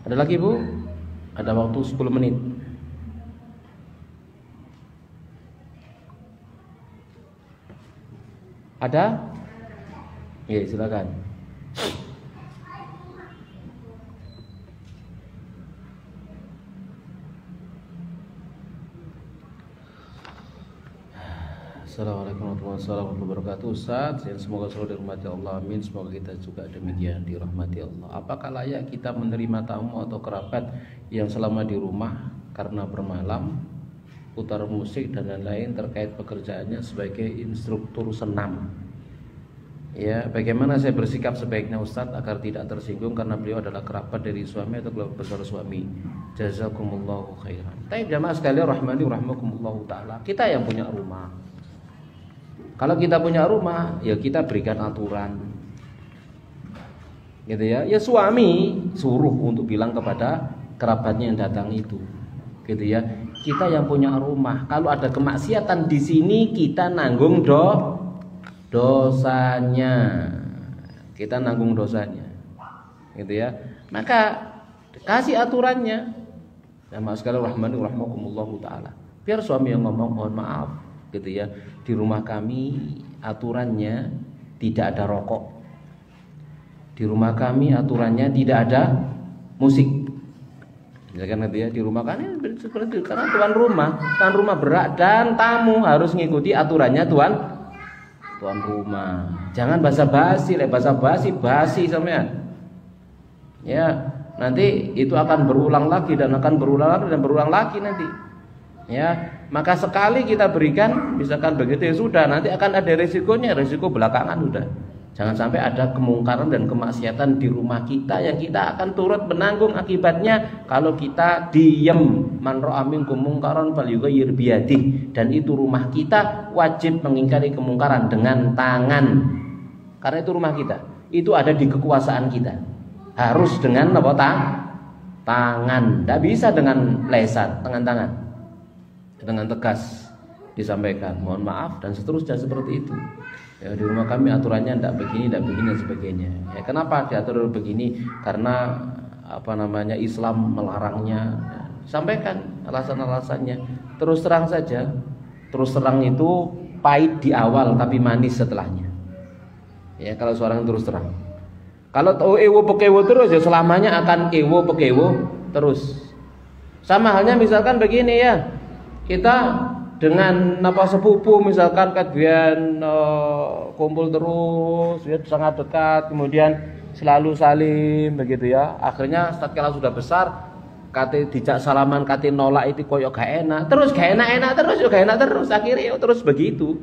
Ada lagi Bu? Ada waktu 10 menit. Ada? Ya, silakan. Assalamualaikum warahmatullahi wabarakatuh. Ustaz, semoga selalu dirahmati Allah. Amin. Semoga kita juga demikian dirahmati Allah. Apakah layak kita menerima tamu atau kerabat yang selama di rumah karena bermalam putar musik dan lain-lain terkait pekerjaannya sebagai instruktur senam. Ya, bagaimana saya bersikap sebaiknya Ustadz agar tidak tersinggung karena beliau adalah kerabat dari suami atau keluarga besar suami. Jazakumullahu khairan. Tapi jamaah sekalian rahmani rahmakumullahu taala, kita yang punya rumah. Kalau kita punya rumah, ya kita berikan aturan. Gitu ya. Ya suami suruh untuk bilang kepada kerabatnya yang datang itu. Gitu ya. Kita yang punya rumah, kalau ada kemaksiatan di sini kita nanggung dosanya, kita nanggung dosanya, gitu ya. Maka kasih aturannya. Ya mas sekalian rahmani rahmakumullahu taala. Biar suami yang ngomong mohon maaf, gitu ya. Di rumah kami aturannya tidak ada rokok. Di rumah kami aturannya tidak ada musik. Ya kan gitu ya, di rumah kami seperti itu karena tuan rumah berak dan tamu harus mengikuti aturannya tuan rumah. Jangan basa-basi, basi sampean. Ya, nanti itu akan berulang lagi dan akan berulang lagi nanti. Ya, maka sekali kita berikan, misalkan begitu ya sudah, nanti akan ada resikonya, resiko belakangan udah. Jangan sampai ada kemungkaran dan kemaksiatan di rumah kita yang kita akan turut menanggung akibatnya kalau kita diem. Man ra'a minkum mungkaran falyughayyir biyadihi, dan itu rumah kita wajib mengingkari kemungkaran dengan tangan. Karena itu rumah kita. Itu ada di kekuasaan kita. Harus dengan apa? Tangan. Tidak bisa dengan lesan, tangan. Dengan tegas disampaikan, mohon maaf dan seterusnya seperti itu. Ya, di rumah kami aturannya tidak begini dan sebagainya. Ya, kenapa diatur begini? Karena Islam melarangnya. Ya, sampaikan alasan-alasannya. Terus terang saja. Terus terang itu pahit di awal tapi manis setelahnya. Ya, kalau seorang terus terang. Kalau ewo pekewo terus ya selamanya akan ewo pekewo terus. Sama halnya misalkan begini ya. Kita dengan sepupu misalkan kajian kumpul terus ya, sangat dekat, kemudian selalu salim begitu ya. Akhirnya tatkala sudah besar kate dijak salaman kate nolak itu koyo gak enak terus akhirnya terus begitu.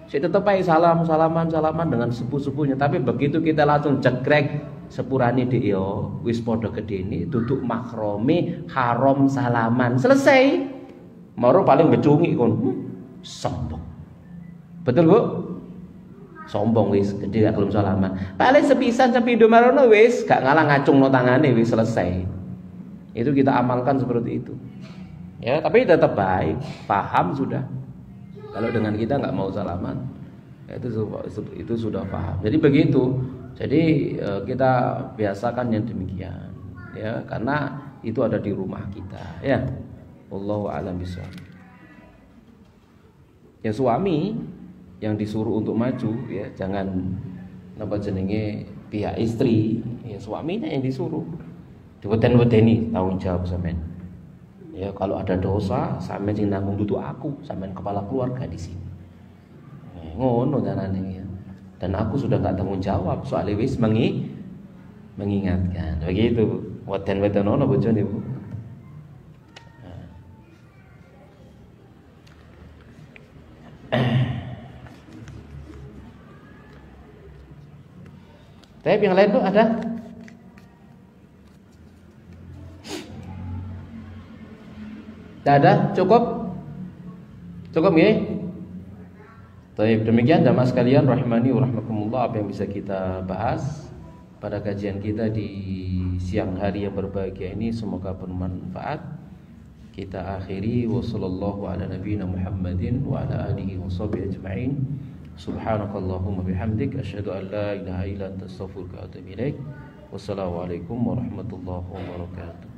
Saya tetep ae salaman dengan sepuh-sepuhnya, tapi begitu kita langsung jegrek sepurane dhek yo wis padha gedene duduk makrome haram salaman selesai. Moro paling becungi kon. Sombong. Betul, Bu? Sombong wis, gede gak gelem salaman. Paling sepisan sepindo marono wis gak ngalah ngacungno tangane wis selesai. Itu kita amalkan seperti itu. Ya, tapi tetap baik, paham sudah. Kalau dengan kita nggak mau salaman, itu sudah paham. Jadi begitu. Jadi kita biasakan yang demikian, ya, karena itu ada di rumah kita, ya. Wallahu a'lam bishawab. Ya suami yang disuruh untuk maju, ya jangan pihak istri, ya suaminya yang disuruh. Diweden-wedeni tanggung jawab sampean. Ya kalau ada dosa sampean sing nanggung duduk aku, sampean kepala keluarga di sini. Ngono carane ya. Dan aku sudah enggak tanggung jawab soal wis mengingatkan. Begitu. Weden-weden ono bojone, Bu. Tapi yang lain tuh ada? Tidak ada? Cukup? Cukup ya? Baik, demikian jamaah sekalian rahimani wa rahmakumullah apa yang bisa kita bahas pada kajian kita di siang hari yang berbahagia ini, semoga bermanfaat. Kita akhiri wa sallallahu ala nabiyyina Muhammadin wa ala alihi wa sahbihi ajma'in. Subhanakallahumma bihamdik asyhadu an la ilaha illa anta astaghfiruka wa atubu ilaik. Wassalamualaikum warahmatullahi wabarakatuh.